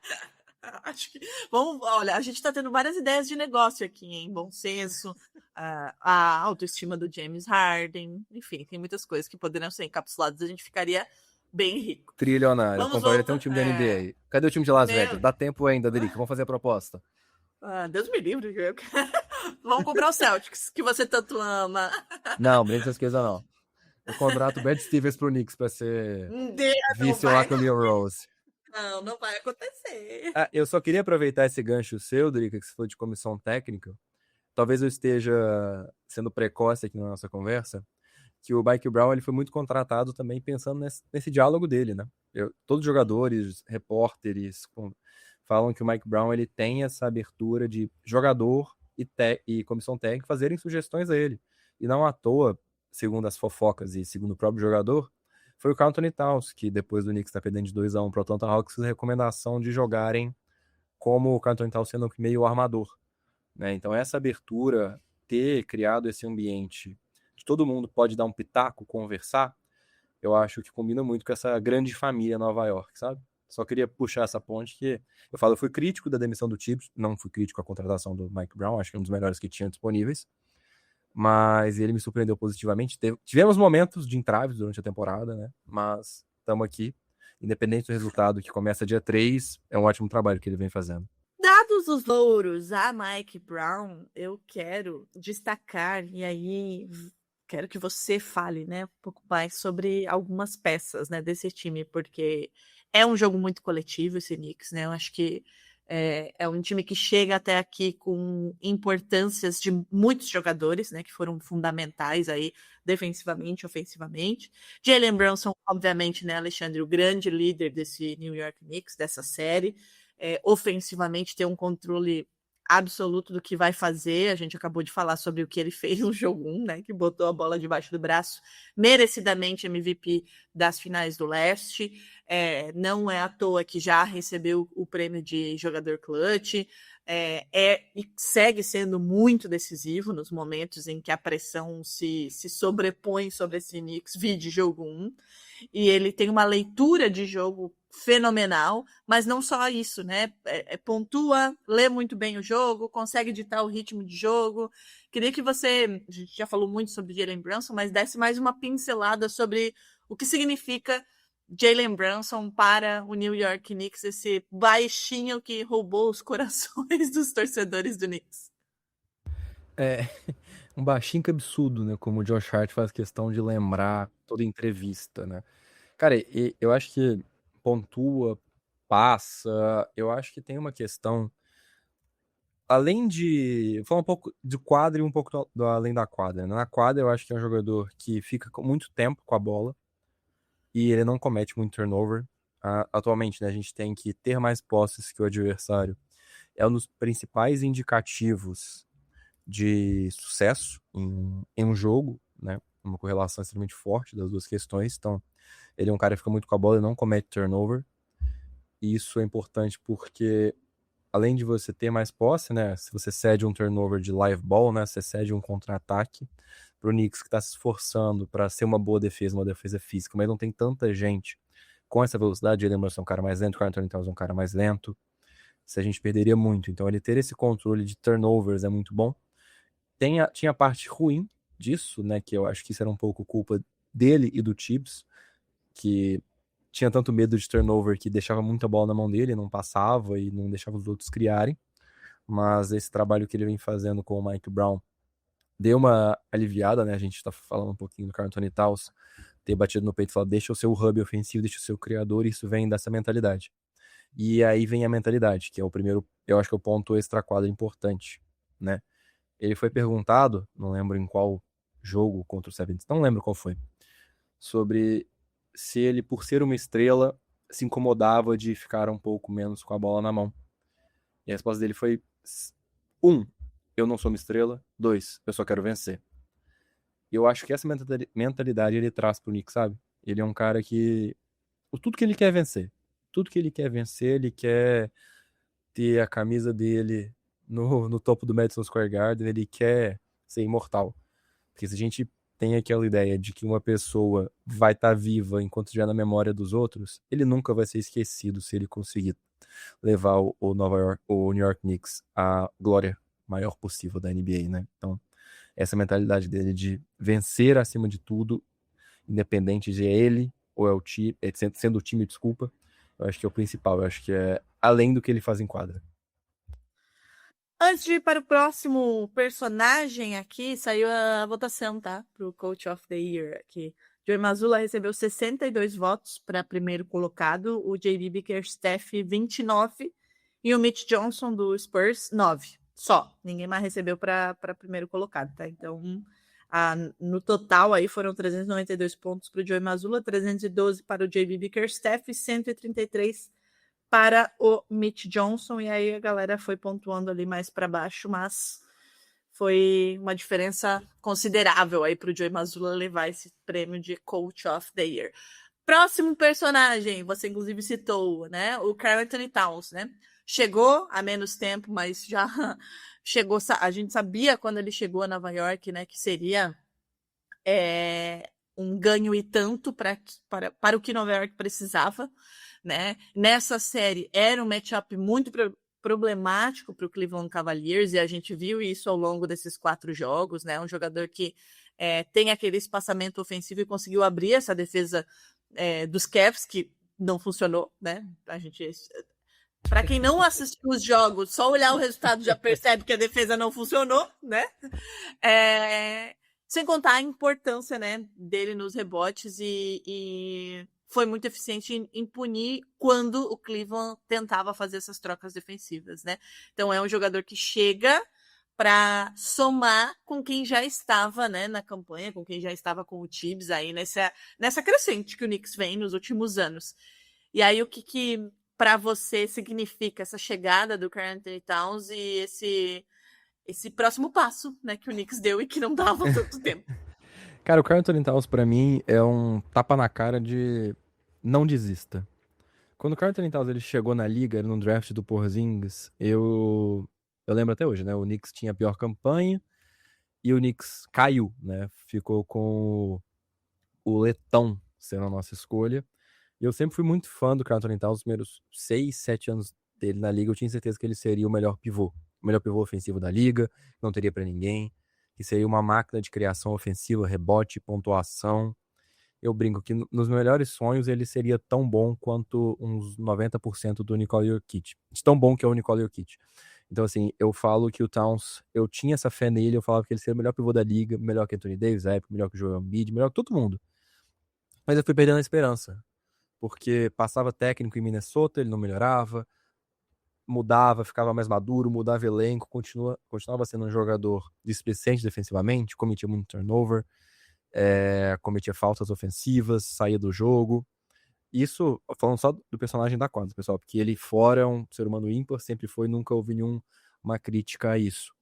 Acho que. Olha, a gente tá tendo várias ideias de negócio aqui, hein? Bom senso, a autoestima do James Harden, enfim, tem muitas coisas que poderiam ser encapsuladas, a gente ficaria bem rico. Trilionário, compraria até um time da NBA. Cadê o time de Las Vegas? Dá tempo ainda, Drico, vamos fazer a proposta. Deus me livre. Vamos comprar o Celtics, que você tanto ama. Não, bem essas coisas não. Eu contrato o Brad Stevens pro Knicks pra ser vice lá com o Leon Rose. Não vai acontecer. Eu só queria aproveitar esse gancho seu, Drica, que você falou de comissão técnica. Talvez eu esteja sendo precoce aqui na nossa conversa, que o Mike Brown ele foi muito contratado também pensando nesse diálogo dele, né? Todos os jogadores, repórteres, falam que o Mike Brown ele tem essa abertura de jogador e comissão técnica fazerem sugestões a ele. E não à toa, segundo as fofocas e segundo o próprio jogador, foi o Karl Anthony Towns, que depois do Knicks estar perdendo de 2-1 para o Atlanta Hawks, fez a recomendação de jogarem como o Karl Anthony Towns sendo meio armador, né? Então essa abertura, ter criado esse ambiente de todo mundo pode dar um pitaco, conversar, eu acho que combina muito com essa grande família Nova York, sabe? Só queria puxar essa ponte que eu fui crítico da demissão do Tibbs, não fui crítico à contratação do Mike Brown, acho que é um dos melhores que tinha disponíveis, mas ele me surpreendeu positivamente. Tivemos momentos de entraves durante a temporada, né? Mas estamos aqui, independente do resultado que começa dia 3, é um ótimo trabalho que ele vem fazendo. Dados os louros a Mike Brown, eu quero destacar, e aí quero que você fale, né, um pouco mais sobre algumas peças, né, desse time, porque é um jogo muito coletivo esse Knicks, né? Eu acho que é um time que chega até aqui com importâncias de muitos jogadores, né, que foram fundamentais aí defensivamente, ofensivamente. Jalen Brunson, obviamente, né, Alexandre, o grande líder desse New York Knicks, dessa série. Ofensivamente tem um controle absoluto do que vai fazer. A gente acabou de falar sobre o que ele fez no jogo 1, né, que botou a bola debaixo do braço, merecidamente MVP das finais do leste. Não é à toa que já recebeu o prêmio de jogador clutch, e segue sendo muito decisivo nos momentos em que a pressão se sobrepõe sobre esse Knicks, vide jogo 1, e ele tem uma leitura de jogo fenomenal, mas não só isso, né? Pontua, lê muito bem o jogo, consegue ditar o ritmo de jogo. Queria que você, a gente já falou muito sobre Jalen Brunson, mas desse mais uma pincelada sobre o que significa Jalen Brunson para o New York Knicks, esse baixinho que roubou os corações dos torcedores do Knicks. É um baixinho que absurdo, né? Como o Josh Hart faz questão de lembrar toda entrevista, né? Cara, eu acho que pontua, passa, eu acho que tem uma questão, além de, vou falar um pouco de quadra e um pouco além da quadra, né? Na quadra eu acho que é um jogador que fica com muito tempo com a bola e ele não comete muito turnover. Atualmente, né, a gente tem que ter mais posses que o adversário. É um dos principais indicativos de sucesso em um jogo, né? Uma correlação extremamente forte das duas questões. Então, ele é um cara que fica muito com a bola e não comete turnover. E isso é importante porque, além de você ter mais posse, né? Se você cede um turnover de live ball, né? Você cede um contra-ataque pro Knicks, que está se esforçando para ser uma boa defesa, uma defesa física, mas não tem tanta gente com essa velocidade. Ele é um cara mais lento, o Karl Anthony Towns é um cara mais lento. Se a gente perderia muito. Então, ele ter esse controle de turnovers é muito bom. Tinha a parte ruim disso, né? Que eu acho que isso era um pouco culpa dele e do Tibbs, que tinha tanto medo de turnover que deixava muita bola na mão dele, não passava e não deixava os outros criarem. Mas esse trabalho que ele vem fazendo com o Mike Brown deu uma aliviada, né? A gente tá falando um pouquinho do Karl Anthony Towns ter batido no peito e falar, deixa o seu hub ofensivo, deixa o seu criador, e isso vem dessa mentalidade. E aí vem a mentalidade, que é o primeiro, eu acho que é o ponto extra-quadra importante, né? Ele foi perguntado, não lembro em qual jogo contra o 76, não lembro qual foi, sobre se ele, por ser uma estrela, se incomodava de ficar um pouco menos com a bola na mão. E a resposta dele foi: 1, eu não sou uma estrela. 2, eu só quero vencer. E eu acho que essa mentalidade ele traz pro Knicks, sabe? Ele é um cara que tudo que ele quer é vencer. Tudo que ele quer vencer, ele quer ter a camisa dele no topo do Madison Square Garden, ele quer ser imortal. Porque se a gente tem aquela ideia de que uma pessoa vai estar viva enquanto estiver na memória dos outros, ele nunca vai ser esquecido se ele conseguir levar o New York Knicks à glória maior possível da NBA, né? Então, essa mentalidade dele de vencer acima de tudo, independente de ele ou é o time, sendo o time, desculpa, eu acho que é o principal, eu acho que é além do que ele faz em quadra. Antes de ir para o próximo personagem aqui, saiu a votação, tá? Pro Coach of the Year aqui. Joey Mazzulla recebeu 62 votos para primeiro colocado, o J.B. Bickerstaff 29 e o Mitch Johnson do Spurs 9. Só, ninguém mais recebeu para primeiro colocado, tá? Então, no total aí foram 392 pontos para o Joey Mazzulla, 312 para o J.B. Bickerstaff e 133 para o Mitch Johnson, e aí a galera foi pontuando ali mais para baixo, mas foi uma diferença considerável aí para o Joey Mazzulla levar esse prêmio de Coach of the Year. Próximo personagem, você inclusive citou, né? O Karl Anthony Towns, né? Chegou há menos tempo, mas já chegou. A gente sabia quando ele chegou a Nova York, né? Que seria um ganho e tanto para o que Nova York precisava, né? Nessa série era um matchup muito problemático para o Cleveland Cavaliers e a gente viu isso ao longo desses 4 jogos, né? Um jogador que tem aquele espaçamento ofensivo e conseguiu abrir essa defesa dos Cavs, que não funcionou, né? A gente, para quem não assistiu os jogos, só olhar o resultado já percebe que a defesa não funcionou, né? Sem contar a importância, né, dele nos rebotes e foi muito eficiente em punir quando o Cleveland tentava fazer essas trocas defensivas, né? Então é um jogador que chega para somar com quem já estava, né, na campanha, com quem já estava com o Tibbs aí nessa crescente que o Knicks vem nos últimos anos. E aí o que para você significa essa chegada do Karl Anthony Towns e esse próximo passo, né, que o Knicks deu e que não dava tanto tempo? Cara, o Karl Anthony Towns pra mim é um tapa na cara de não desista. Quando o Karl Anthony Towns ele chegou na liga, no draft do Porzingis, eu lembro até hoje, né? O Knicks tinha a pior campanha e o Knicks caiu, né? Ficou com o Letão sendo a nossa escolha. E eu sempre fui muito fã do Karl Anthony Towns, os primeiros 6, 7 anos dele na liga, eu tinha certeza que ele seria o melhor pivô ofensivo da liga, não teria pra ninguém, que seria uma máquina de criação ofensiva, rebote, pontuação. Eu brinco que nos melhores sonhos ele seria tão bom quanto uns 90% do Nikola Jokic. De tão bom que é o Nikola Jokic. Então, assim, eu falo que o Towns, eu tinha essa fé nele, eu falava que ele seria o melhor pivô da liga, melhor que Anthony Davis, melhor que o Joel Embiid, melhor que todo mundo. Mas eu fui perdendo a esperança, porque passava técnico em Minnesota, ele não melhorava, mudava, ficava mais maduro, mudava elenco, continuava sendo um jogador displicente defensivamente, cometia muito turnover, cometia faltas ofensivas, saía do jogo. Isso, falando só do personagem da quadra, pessoal, porque ele fora é um ser humano ímpar, sempre foi, nunca houve nenhuma crítica a isso.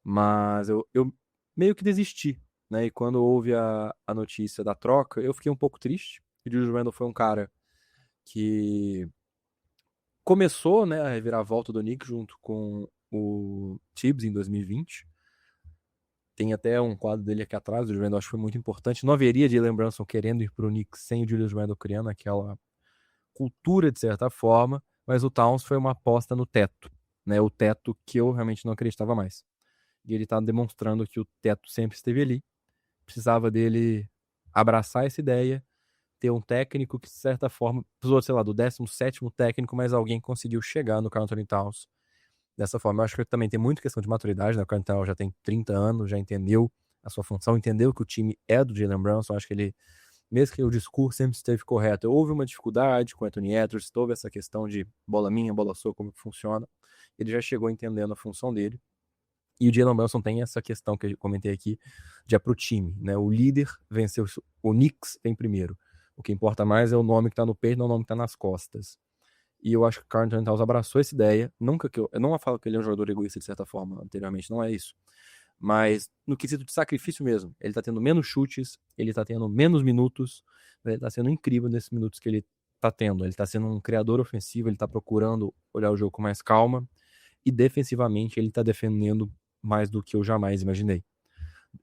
Mas eu meio que desisti, né? E quando houve a notícia da troca, eu fiquei um pouco triste. O Julius Randle foi um cara que começou, né, a reviravolta do Knicks junto com o Tibbs em 2020. Tem até um quadro dele aqui atrás, o Julius Randle acho que foi muito importante. Não haveria Jalen Brunson querendo ir pro Knicks sem o Julius Randle criando aquela cultura de certa forma, mas o Towns foi uma aposta no teto, né? O teto que eu realmente não acreditava mais. E ele tá demonstrando que o teto sempre esteve ali. Precisava dele abraçar essa ideia, ter um técnico que, de certa forma, precisou, sei lá, do 17º técnico, mas alguém conseguiu chegar no Karl Anthony Towns dessa forma. Eu acho que também tem muita questão de maturidade, né? O Karl Anthony Towns já tem 30 anos, já entendeu a sua função, entendeu que o time é do Jalen Brunson. Eu acho que ele, mesmo que o discurso sempre esteve correto, houve uma dificuldade com o Anthony Edwards, houve essa questão de bola minha, bola sua, como que funciona. Ele já chegou entendendo a função dele. E o Jalen Brunson tem essa questão que eu comentei aqui, de pro time, né? O líder venceu, o Knicks vem primeiro. O que importa mais é o nome que tá no peito, não o nome que tá nas costas. E eu acho que o Karl Anthony Towns abraçou essa ideia. Eu não falo que ele é um jogador egoísta de certa forma, anteriormente, não é isso. Mas no quesito de sacrifício mesmo, ele tá tendo menos chutes, ele tá tendo menos minutos, ele tá sendo incrível nesses minutos que ele tá tendo. Ele tá sendo um criador ofensivo, ele tá procurando olhar o jogo com mais calma, e defensivamente ele tá defendendo mais do que eu jamais imaginei.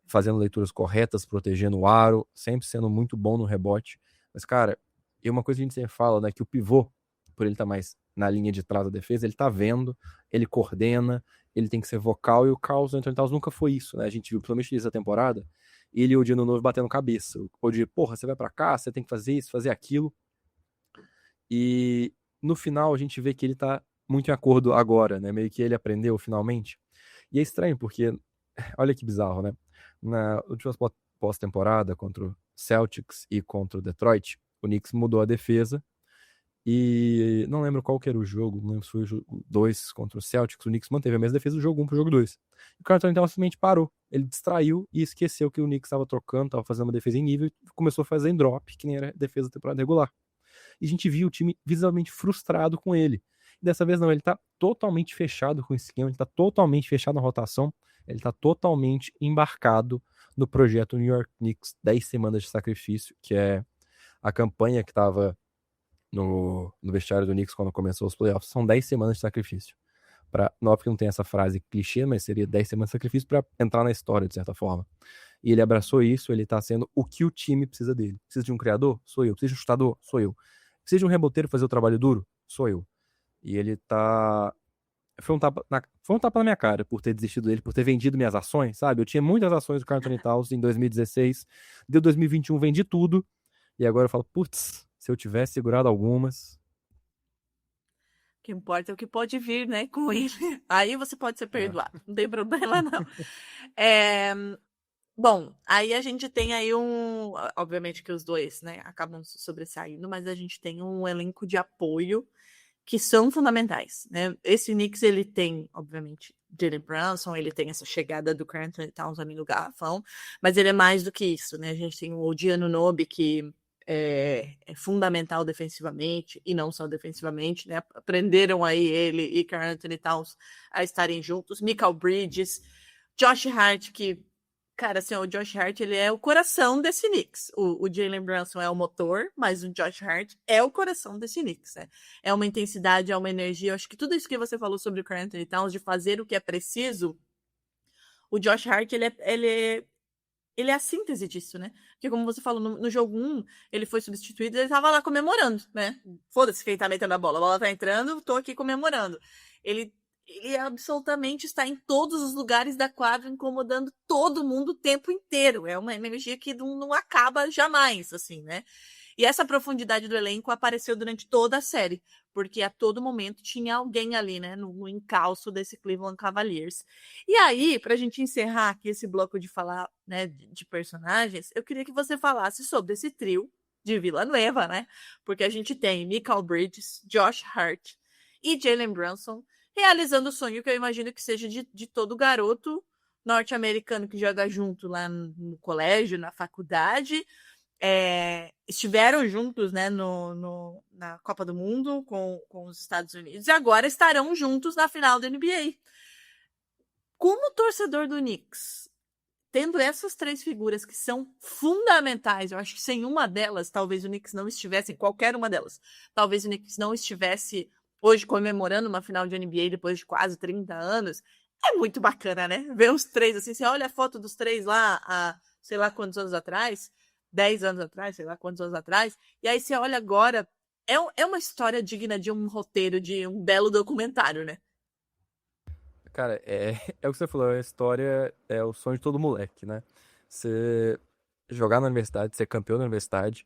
Fazendo leituras corretas, protegendo o aro, sempre sendo muito bom no rebote. Mas, cara, e uma coisa que a gente sempre fala, né, que o pivô, por ele estar mais na linha de trás da defesa, ele tá vendo, ele coordena, ele tem que ser vocal, e o Karl Anthony Towns nunca foi isso, né? A gente viu, principalmente nessa temporada, ele e o Dino Novo batendo cabeça. O de, porra, você vai pra cá, você tem que fazer isso, fazer aquilo. E no final a gente vê que ele tá muito em acordo agora, né? Meio que ele aprendeu finalmente. E é estranho, porque, olha que bizarro, né? Na última pós-temporada contra o Celtics e contra o Detroit, o Knicks mudou a defesa. E não lembro qual que era o jogo, não lembro se foi o jogo 2 contra o Celtics, o Knicks manteve a mesma defesa do jogo 1 pro jogo 2. O Karl Anthony Towns simplesmente parou, ele distraiu e esqueceu que o Knicks estava trocando, estava fazendo uma defesa em nível e começou a fazer em drop, que nem era defesa da temporada regular. E a gente viu o time visualmente frustrado com ele. E dessa vez não, ele tá totalmente fechado com o esquema, ele tá totalmente fechado na rotação, ele tá totalmente embarcado no projeto New York Knicks 10 semanas de sacrifício, que é a campanha que tava no vestiário do Knicks quando começou os playoffs, são 10 semanas de sacrifício. Óbvio que não tem essa frase clichê, mas seria 10 semanas de sacrifício para entrar na história, de certa forma. E ele abraçou isso, ele tá sendo o que o time precisa dele. Precisa de um criador? Sou eu. Precisa de um chutador? Sou eu. Precisa de um reboteiro fazer o trabalho duro? Sou eu. E ele tá... Foi um tapa na minha cara por ter desistido dele, por ter vendido minhas ações, sabe? Eu tinha muitas ações do Karl Anthony Towns em 2016, deu 2021, vendi tudo, e agora eu falo, putz, se eu tivesse segurado algumas... O que importa é o que pode vir, né, com ele. Aí você pode ser perdoado, não tem problema não. Bom, aí a gente tem aí obviamente que os dois, né, acabam se sobressaindo, mas a gente tem um elenco de apoio que são fundamentais, né? Esse Knicks, ele tem, obviamente, Jalen Brunson, ele tem essa chegada do Karl Anthony Towns ali no garrafão, mas ele é mais do que isso, né? A gente tem o OG Anunoby, que é fundamental defensivamente, e não só defensivamente, né? Aprenderam aí ele e Karl Anthony Towns a estarem juntos. Mikal Bridges, Josh Hart, que, cara, assim, o Josh Hart, ele é o coração desse Knicks. O Jalen Brunson é o motor, mas o Josh Hart é o coração desse Knicks, né? É uma intensidade, é uma energia. Eu acho que tudo isso que você falou sobre o Karl Anthony Towns, de fazer o que é preciso, o Josh Hart, ele é a síntese disso, né? Porque como você falou, no jogo 1, ele foi substituído e ele tava lá comemorando, né? Foda-se quem tá metendo a bola tá entrando, tô aqui comemorando. Ele absolutamente está em todos os lugares da quadra, incomodando todo mundo o tempo inteiro. É uma energia que não acaba jamais, assim, né? E essa profundidade do elenco apareceu durante toda a série, porque a todo momento tinha alguém ali, né, no encalço desse Cleveland Cavaliers. E aí, pra gente encerrar aqui esse bloco de falar, né, de personagens, eu queria que você falasse sobre esse trio de Villanueva, né? Porque a gente tem Mikal Bridges, Josh Hart e Jalen Brunson realizando o sonho que eu imagino que seja de todo garoto norte-americano que joga junto lá no colégio, na faculdade. Estiveram juntos, né, na Copa do Mundo com os Estados Unidos e agora estarão juntos na final da NBA. Como torcedor do Knicks, tendo essas três figuras que são fundamentais, eu acho que sem uma delas, talvez o Knicks não estivesse, qualquer uma delas, talvez o Knicks não estivesse hoje comemorando uma final de NBA depois de quase 30 anos, é muito bacana, né? Ver os três assim, você olha a foto dos três lá há sei lá quantos anos atrás, 10 anos atrás, sei lá quantos anos atrás, e aí você olha agora, é uma história digna de um roteiro, de um belo documentário, né? Cara, é o que você falou, a história é o sonho de todo moleque, né? Você jogar na universidade, ser campeão na universidade,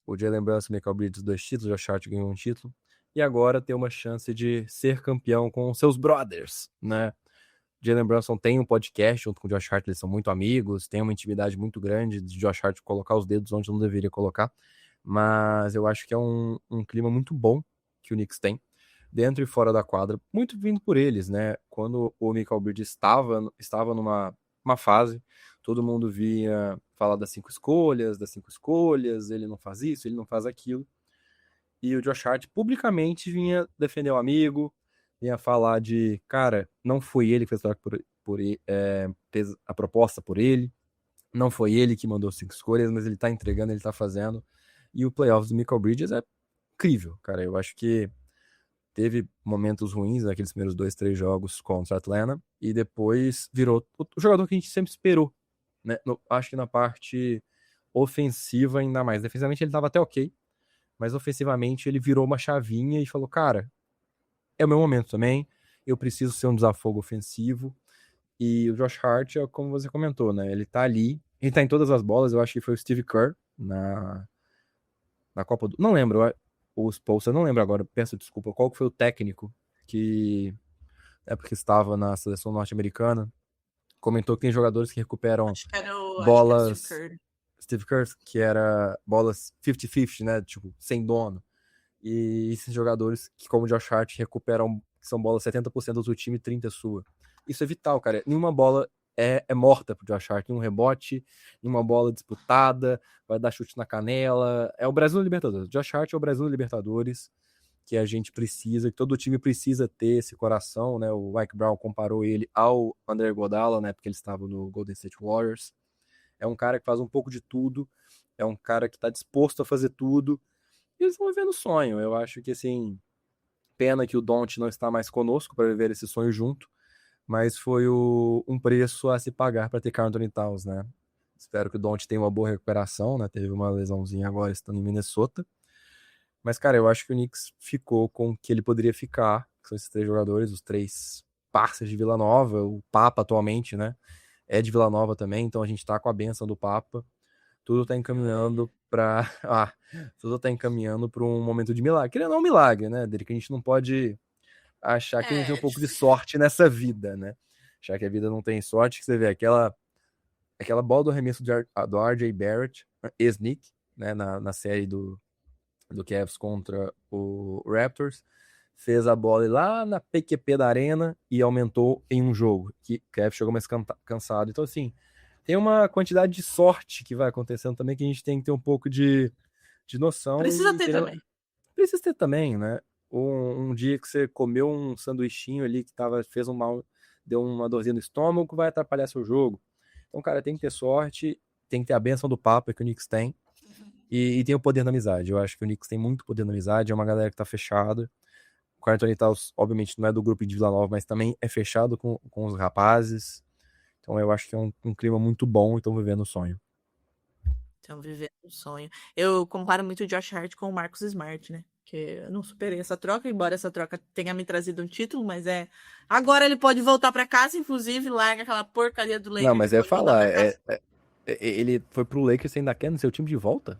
o Jalen Brunson e o Mikal Bridges 2 títulos, o Josh Hart ganhou um título, e agora ter uma chance de ser campeão com seus brothers, né? Jalen Brunson tem um podcast junto com o Josh Hart, eles são muito amigos, tem uma intimidade muito grande de Josh Hart colocar os dedos onde não deveria colocar, mas eu acho que é um clima muito bom que o Knicks tem, dentro e fora da quadra, muito vindo por eles, né? Quando o Mikal Bridges estava numa fase, todo mundo vinha falar das 5 escolhas, ele não faz isso, ele não faz aquilo, e o Josh Hart publicamente vinha defender o amigo, vinha falar de, cara, não foi ele que fez fez a proposta por ele, não foi ele que mandou 5 escolhas, mas ele tá entregando, ele tá fazendo. E o playoffs do Mikal Bridges é incrível, cara. Eu acho que teve momentos ruins naqueles primeiros 2, 3 jogos contra a Atlanta, e depois virou o jogador que a gente sempre esperou, né? Acho que na parte ofensiva ainda mais. Defensivamente ele tava até ok, mas ofensivamente ele virou uma chavinha e falou, cara, é o meu momento também, eu preciso ser um desafogo ofensivo, e o Josh Hart, é como você comentou, né, ele tá ali, ele tá em todas as bolas, eu acho que foi o Steve Kerr na Copa do... Não lembro, o Spolstra, não lembro agora, peço desculpa, qual que foi o técnico que é porque estava na seleção norte-americana, comentou que tem jogadores que recuperam Acho que era bolas... Steve Kerr, que era bolas 50-50, né, tipo, sem dono. E esses jogadores que, como o Josh Hart, recuperam, que são bolas 70% do time e 30% sua. Isso é vital, cara. Nenhuma bola é morta pro Josh Hart. Nenhum rebote, nenhuma bola disputada, vai dar chute na canela. É o Brasil no Libertadores. Josh Hart é o Brasil no Libertadores, que a gente precisa, que todo time precisa ter esse coração, né? O Mike Brown comparou ele ao Andre Iguodala, né? Porque ele estava no Golden State Warriors. É um cara que faz um pouco de tudo. é um cara que tá disposto a fazer tudo. E eles estão vivendo o sonho. Eu acho que, assim, pena que o Don't não está mais conosco para viver esse sonho junto, mas foi um preço a se pagar para ter Karl Anthony Towns, né? Espero que o Don't tenha uma boa recuperação, né? Teve uma lesãozinha agora estando em Minnesota. Mas, cara, eu acho que o Knicks ficou com o que ele poderia ficar, que são esses 3 jogadores, os 3 parceiros de Vila Nova, o Papa atualmente, né? É de Vila Nova também, então a gente tá com a bênção do Papa. Tudo tá encaminhando para tudo tá encaminhando para um momento de milagre. Querendo ou não, um milagre, né, dele, que a gente não pode achar que a gente tem um pouco de sorte nessa vida, né? Achar que a vida não tem sorte, que você vê aquela bola do arremesso do RJ Barrett, ex-Knick, né, na série do Cavs contra o Raptors, fez a bola ir lá na PQP da arena e aumentou em um jogo, que o Cavs chegou mais cansado. Então, assim, tem uma quantidade de sorte que vai acontecendo também que a gente tem que ter um pouco de noção. Precisa ter também. Precisa ter também, né? Um dia que você comeu um sanduichinho ali que fez um mal, deu uma dorzinha no estômago, vai atrapalhar seu jogo. Então, cara, tem que ter sorte, tem que ter a bênção do Papa que o Knicks tem, e tem o poder da amizade. Eu acho que o Knicks tem muito poder na amizade, é uma galera que tá fechada. O Karl Anthony Towns, obviamente, não é do grupo de Vila Nova, mas também é fechado com os rapazes. Então eu acho que é um clima muito bom e estão vivendo o sonho. Estão vivendo um sonho. Eu comparo muito o Josh Hart com o Marcus Smart, né? Que eu não superei essa troca, embora essa troca tenha me trazido um título, mas agora ele pode voltar pra casa, inclusive, larga aquela porcaria do Lakers. Não, mas é falar, ele foi pro Lakers, você ainda quer no seu time de volta?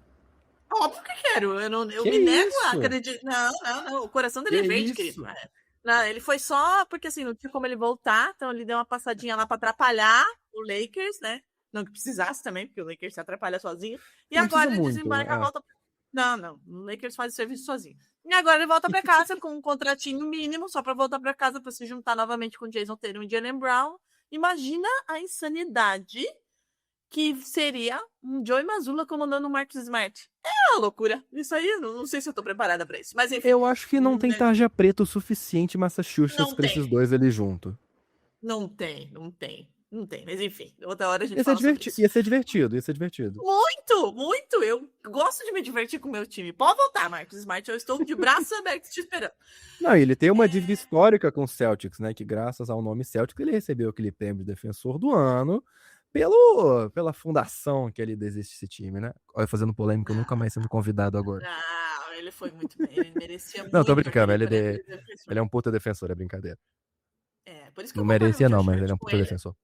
Óbvio que quero. Eu Que me nego isso? a acreditar. Não. O coração dele é Que verde, isso? querido. Não, ele foi só porque assim, não tinha como ele voltar, então ele deu uma passadinha lá pra atrapalhar o Lakers, né? Não que precisasse também, porque o Lakers se atrapalha sozinho. E Não agora precisa ele muito, desembarca e é. volta. Não. O Lakers faz o serviço sozinho. E agora ele volta pra casa com um contratinho mínimo, só pra voltar pra casa pra se juntar novamente com Jason Tatum e Jaylen Brown. Imagina a insanidade que seria um Joey Mazzulla comandando o Marcus Smart. É uma loucura. Isso aí, não sei se eu tô preparada pra isso. Mas enfim. Eu acho que não tem tarja preta o suficiente em Massachusetts Não pra tem. esses dois ali junto. Não tem. Mas enfim, outra hora a gente Ia fala ser sobre isso. divertido, ia ser divertido. Muito! Eu gosto de me divertir com o meu time. Pode voltar, Marcos Smart. Eu estou de braços abertos te esperando. Não, ele tem uma dívida histórica com o Celtics, né? Que graças ao nome Celtics ele recebeu aquele prêmio de defensor do ano pela fundação que ele desiste desse time, né? Olha, fazendo polêmica, eu nunca mais sendo convidado agora. Não, ele foi muito bem. Ele merecia muito. Não, tô brincando, aquele ele prêmio de defensor. é um puta defensor, é brincadeira. Por isso que Não eu comparo merecia o Josh não, mas Hart ele é um com puta ele. defensor.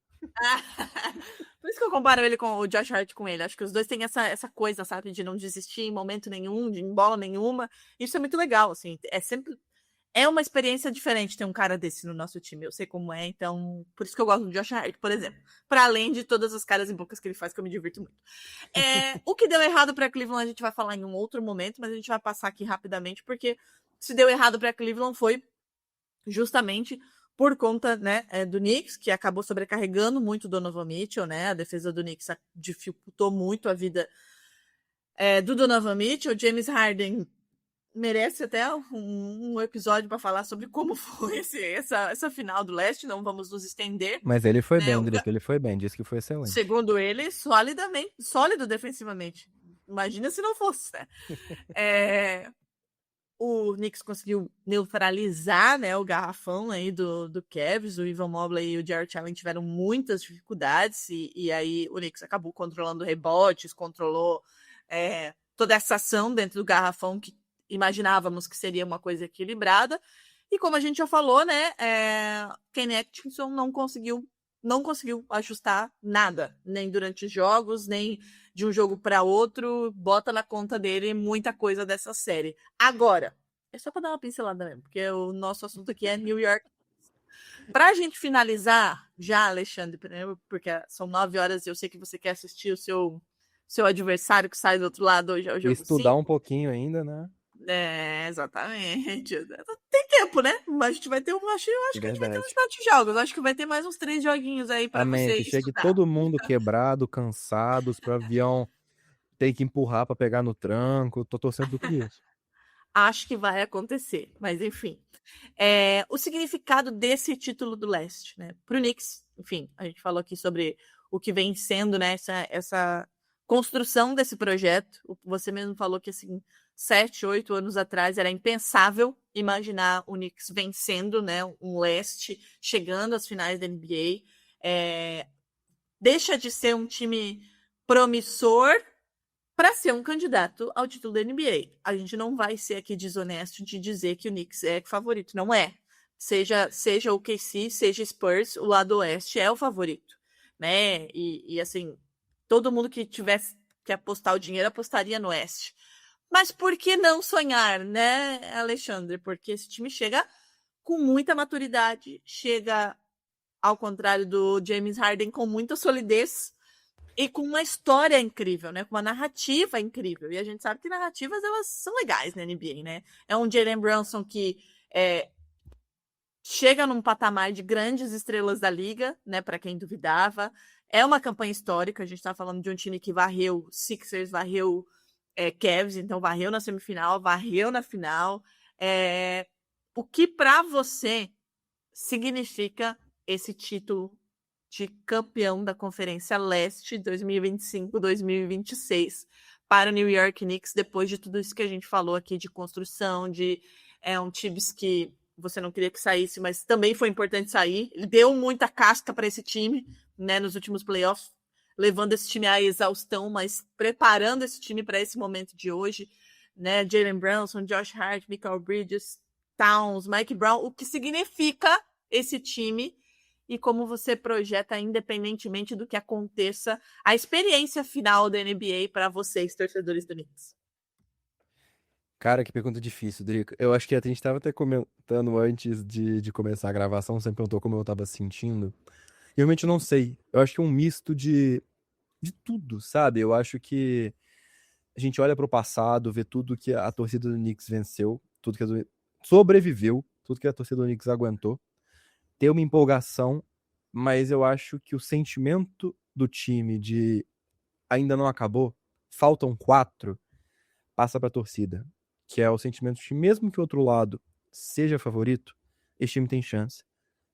Por isso que eu comparo ele com o Josh Hart com ele. Acho que os dois têm essa coisa, sabe? De não desistir em momento nenhum, de em bola nenhuma. Isso é muito legal, assim. É uma experiência diferente ter um cara desse no nosso time. Eu sei como é, então... Por isso que eu gosto do Josh Hart, por exemplo. Para além de todas as caras e bocas que ele faz, que eu me divirto muito. O que deu errado para Cleveland, a gente vai falar em um outro momento, mas a gente vai passar aqui rapidamente, porque se deu errado para Cleveland foi justamente por conta, né, do Knicks, que acabou sobrecarregando muito o Donovan Mitchell, né? A defesa do Knicks dificultou muito a vida do Donovan Mitchell. James Harden merece até um episódio para falar sobre como foi essa final do leste, não vamos nos estender. Mas ele foi bem, Drito, ele foi bem, disse que foi excelente. Segundo ele, sólido defensivamente. Imagina se não fosse, né? O Knicks conseguiu neutralizar, né, o garrafão aí do Cavs. O Evan Mobley e o Jarrett Allen tiveram muitas dificuldades e aí o Knicks acabou controlando rebotes, controlou toda essa ação dentro do garrafão que imaginávamos que seria uma coisa equilibrada. E como a gente já falou, né, Kenny Atkinson não conseguiu ajustar nada, nem durante os jogos, nem de um jogo para outro. Bota na conta dele muita coisa dessa série. Agora, é só para dar uma pincelada mesmo, porque o nosso assunto aqui é New York. Pra gente finalizar já, Alexandre, porque são 9 horas e eu sei que você quer assistir o seu adversário que sai do outro lado hoje ao jogo. Estudar um pouquinho ainda, né? Exatamente. Tem tempo, né? Mas a gente vai ter acho que a gente vai ter uns 4 jogos. Acho que vai ter mais uns 3 joguinhos aí pra você que chegue todo mundo quebrado, cansados, pro avião ter que empurrar pra pegar no tranco. Tô torcendo por isso. Acho que vai acontecer, mas enfim. O significado desse título do leste, né? Pro Knicks, enfim, a gente falou aqui sobre o que vem sendo, né, essa construção desse projeto. Você mesmo falou que, assim, 7, 8 anos atrás era impensável imaginar o Knicks vencendo, né, um leste, chegando às finais da NBA. Deixa de ser um time promissor para ser um candidato ao título da NBA. A gente não vai ser aqui desonesto de dizer que o Knicks é favorito. Não é. Seja o OKC, seja Spurs, o lado oeste é o favorito, né? E assim, todo mundo que tivesse que apostar o dinheiro apostaria no oeste. Mas por que não sonhar, né, Alexandre? Porque esse time chega com muita maturidade, chega, ao contrário do James Harden, com muita solidez e com uma história incrível, né? Com uma narrativa incrível. E a gente sabe que narrativas, elas são legais na NBA, né? É um Jalen Brunson que chega num patamar de grandes estrelas da liga, né? Para quem duvidava. É uma campanha histórica. A gente tá falando de um time que varreu Sixers, varreu Cavs, então varreu na semifinal, varreu na final. O que para você significa esse título de campeão da Conferência Leste 2025-2026 para o New York Knicks, depois de tudo isso que a gente falou aqui de construção, de um times que você não queria que saísse, mas também foi importante sair. Ele deu muita casca para esse time, né, nos últimos playoffs, levando esse time à exaustão, mas preparando esse time para esse momento de hoje, né? Jalen Brunson, Josh Hart, Michael Bridges, Towns, Mike Brown, o que significa esse time e como você projeta, independentemente do que aconteça, a experiência final da NBA para vocês, torcedores do Knicks. Cara, que pergunta difícil, Drica. Eu acho que a gente tava até comentando antes de começar a gravação, você me perguntou como eu tava sentindo. E realmente eu não sei. Eu acho que é um misto de tudo, sabe? Eu acho que a gente olha pro passado, vê tudo que a torcida do Knicks venceu, tudo que sobreviveu, tudo que a torcida do Knicks aguentou. Ter uma empolgação, mas eu acho que o sentimento do time de ainda não acabou, faltam 4, passa pra torcida. Que é o sentimento de mesmo que o outro lado seja favorito, esse time tem chance.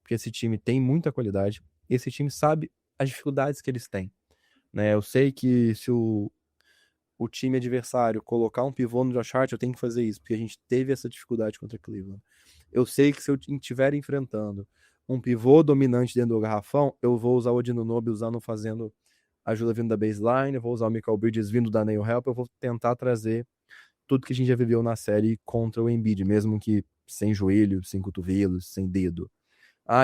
Porque esse time tem muita qualidade, esse time sabe as dificuldades que eles têm. Né? Eu sei que se o time adversário colocar um pivô no Josh Hart, eu tenho que fazer isso, porque a gente teve essa dificuldade contra Cleveland. Eu sei que se eu estiver enfrentando um pivô dominante dentro do garrafão, eu vou usar o Anunoby usando, fazendo ajuda vindo da baseline, eu vou usar o Michael Bridges vindo da nail help, eu vou tentar trazer tudo que a gente já viveu na série contra o Embiid, mesmo que sem joelho, sem cotovelos, sem dedo.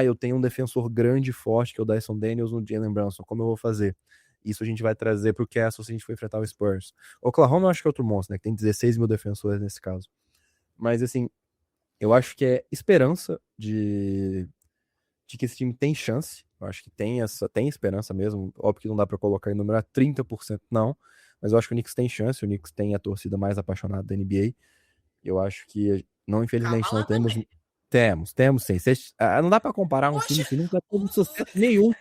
Eu tenho um defensor grande e forte, que é o Dyson Daniels no Jalen Brunson, como eu vou fazer? Isso a gente vai trazer pro Castle se a gente for enfrentar o Spurs. Oklahoma eu acho que é outro monstro, né? Que tem 16 mil defensores nesse caso. Mas, assim, eu acho que é esperança de que esse time tem chance. Eu acho que tem esperança mesmo. Óbvio que não dá pra colocar em número a 30%, não. Mas eu acho que o Knicks tem chance. O Knicks tem a torcida mais apaixonada da NBA. Eu acho que, não, infelizmente, não temos... Também. Temos sim. Não dá pra comparar um time que nunca teve sucesso nenhum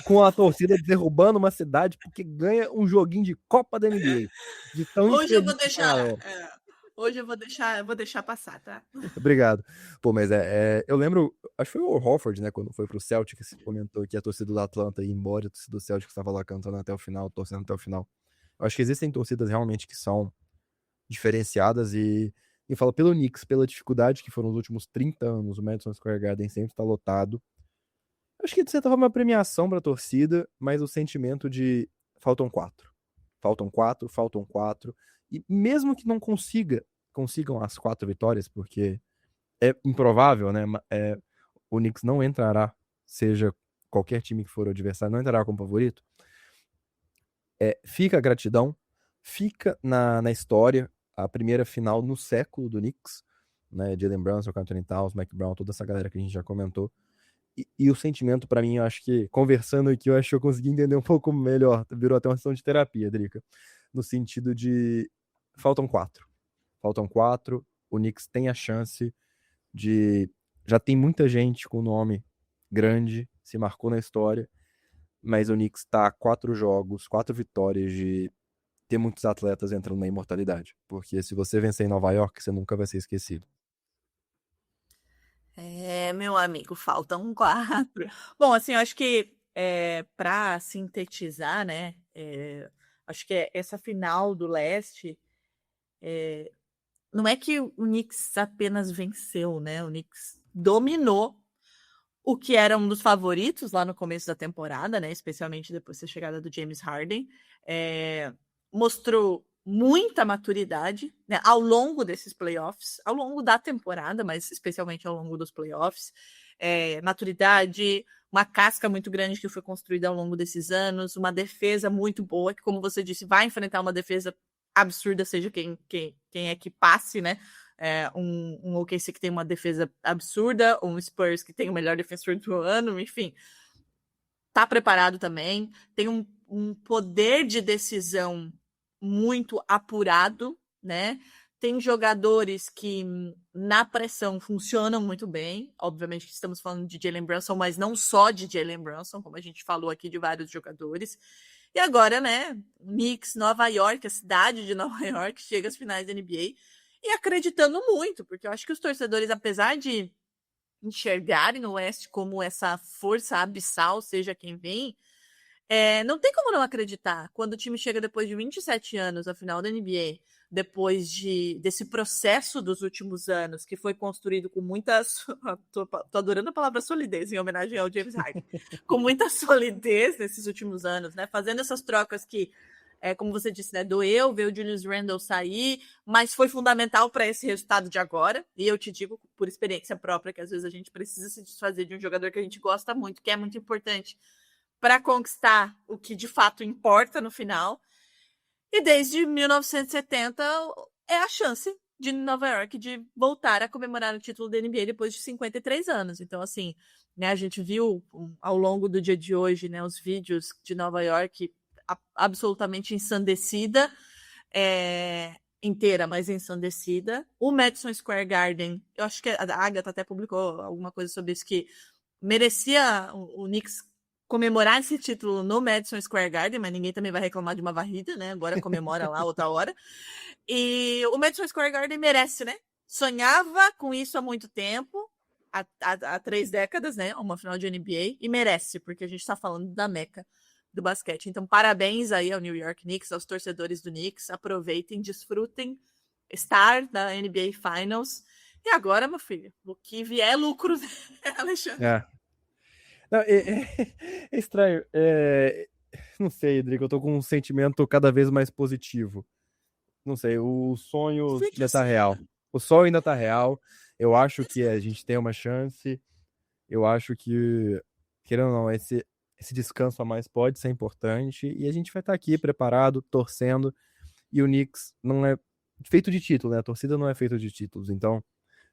com a torcida derrubando uma cidade porque ganha um joguinho de Copa da NBA. De tão Hoje eu vou deixar... Hoje eu vou deixar passar, tá? Obrigado. Pô, mas eu lembro, acho que foi o Horford, né, quando foi pro Celtics, comentou que a torcida do Atlanta ia embora, a torcida do Celtics estava lá cantando até o final, torcendo até o final. Eu acho que existem torcidas realmente que são diferenciadas e falo pelo Knicks, pela dificuldade que foram os últimos 30 anos, o Madison Square Garden sempre tá lotado. Acho que de certa forma é uma premiação pra torcida, mas o sentimento de faltam 4. Faltam 4. E mesmo que não consigam as 4 vitórias, porque é improvável, né? O Knicks não entrará, seja qualquer time que for o adversário, não entrará como favorito. Fica a gratidão, fica na história a primeira final no século do Knicks, né? Jalen Brunson, Anthony Towns, Mike Brown, toda essa galera que a gente já comentou. E o sentimento, pra mim, eu acho que, conversando aqui, eu acho que eu consegui entender um pouco melhor. Virou até uma sessão de terapia, Drica. No sentido de... Faltam 4. O Knicks tem a chance de... Já tem muita gente com nome grande, se marcou na história, mas o Knicks tá a 4 jogos, 4 vitórias de ter muitos atletas entrando na imortalidade. Porque se você vencer em Nova York, você nunca vai ser esquecido. Meu amigo, faltam 4. Bom, assim, eu acho que para sintetizar, né, Acho que essa final do leste, não é que o Knicks apenas venceu, né? O Knicks dominou o que era um dos favoritos lá no começo da temporada, né? Especialmente depois da chegada do James Harden. Mostrou muita maturidade, né? Ao longo desses playoffs, ao longo da temporada, mas especialmente ao longo dos playoffs. Maturidade, uma casca muito grande que foi construída ao longo desses anos, uma defesa muito boa, que, como você disse, vai enfrentar uma defesa absurda, seja quem é que passe, né? Um OKC que tem uma defesa absurda, um Spurs que tem o melhor defensor do ano, enfim. Tá preparado também, tem um poder de decisão muito apurado, né? Tem jogadores que na pressão funcionam muito bem. Obviamente que estamos falando de Jalen Brunson, mas não só de Jalen Brunson, como a gente falou aqui de vários jogadores. E agora, né, Knicks, Nova York, a cidade de Nova York, chega às finais da NBA e acreditando muito, porque eu acho que os torcedores, apesar de enxergarem o Oeste como essa força abissal, seja quem vem, não tem como não acreditar. Quando o time chega depois de 27 anos à final da NBA, depois desse processo dos últimos anos, que foi construído com muitas... Tô adorando a palavra solidez, em homenagem ao James Harden. Com muita solidez nesses últimos anos, né? Fazendo essas trocas que, como você disse, né? Doeu ver o Julius Randle sair, mas foi fundamental para esse resultado de agora. E eu te digo, por experiência própria, que às vezes a gente precisa se desfazer de um jogador que a gente gosta muito, que é muito importante para conquistar o que de fato importa no final. E desde 1970 é a chance de Nova York de voltar a comemorar o título da NBA depois de 53 anos. Então, assim, né, a gente viu ao longo do dia de hoje, né, os vídeos de Nova York absolutamente ensandecida, inteira, mas ensandecida. O Madison Square Garden, eu acho que a Agatha até publicou alguma coisa sobre isso, que merecia o Knicks comemorar esse título no Madison Square Garden, mas ninguém também vai reclamar de uma varrida, né? Agora comemora lá outra hora. E o Madison Square Garden merece, né? Sonhava com isso há muito tempo, há 3 décadas, né? Uma final de NBA, e merece, porque a gente tá falando da meca do basquete. Então, parabéns aí ao New York Knicks, aos torcedores do Knicks. Aproveitem, desfrutem, estar na NBA Finals. E agora, meu filho, o que vier é lucro, né, Alexandre? Não, é estranho. Não sei, Rodrigo, eu tô com um sentimento cada vez mais positivo. Não sei, o sonho ainda tá real. O sonho ainda tá real. Eu acho que a gente tem uma chance. Eu acho que, querendo ou não, esse descanso a mais pode ser importante. E a gente vai estar aqui preparado, torcendo. E o Knicks não é feito de título, né? A torcida não é feita de títulos. Então,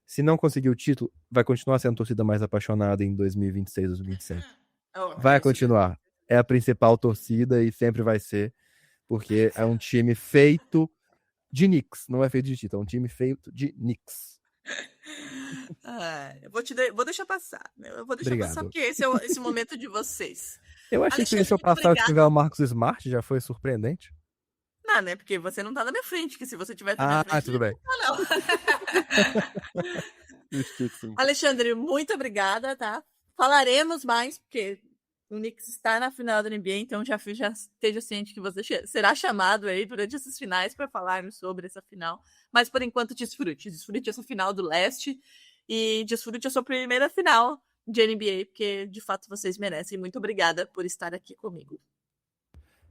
se não conseguir o título, vai continuar sendo a torcida mais apaixonada em 2026, 2027. Vai continuar. É a principal torcida e sempre vai ser, porque é um time feito de Knicks. Não é feito de título, é um time feito de Knicks. Eu vou deixar passar. Eu vou deixar passar porque esse é esse momento de vocês. Eu achei que se eu passar e tiver o Marcus Smart, já foi surpreendente. Não, né? Porque você não tá na minha frente, que se você tiver na minha frente... tudo bem. Não. Alexandre, muito obrigada, tá? Falaremos mais, porque o Knicks está na final da NBA, então já esteja ciente que você será chamado aí durante esses finais para falarmos sobre essa final. Mas, por enquanto, desfrute essa final do leste e desfrute a sua primeira final de NBA, porque, de fato, vocês merecem. Muito obrigada por estar aqui comigo.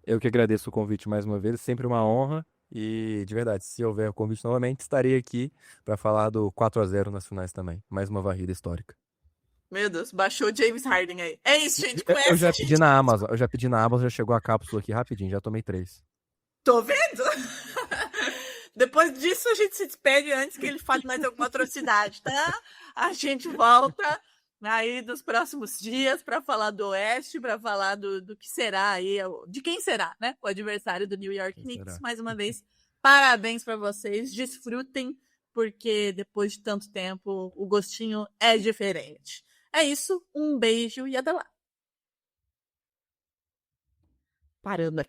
Eu que agradeço o convite mais uma vez, sempre uma honra. E, de verdade, se houver o convite novamente, estarei aqui para falar do 4-0 nas finais também. Mais uma varrida histórica. Meu Deus, baixou o James Harden aí. É isso, gente. Conhece, eu já pedi na Amazon. Já chegou a cápsula aqui rapidinho. Já tomei 3. Tô vendo? Depois disso, a gente se despede antes que ele fale mais alguma atrocidade, tá? A gente volta aí nos próximos dias para falar do Oeste, para falar do que será aí, de quem será, né? O adversário do New York Knicks. Mais uma vez, parabéns para vocês. Desfrutem, porque depois de tanto tempo, o gostinho é diferente. É isso, um beijo e até lá. Parando aqui.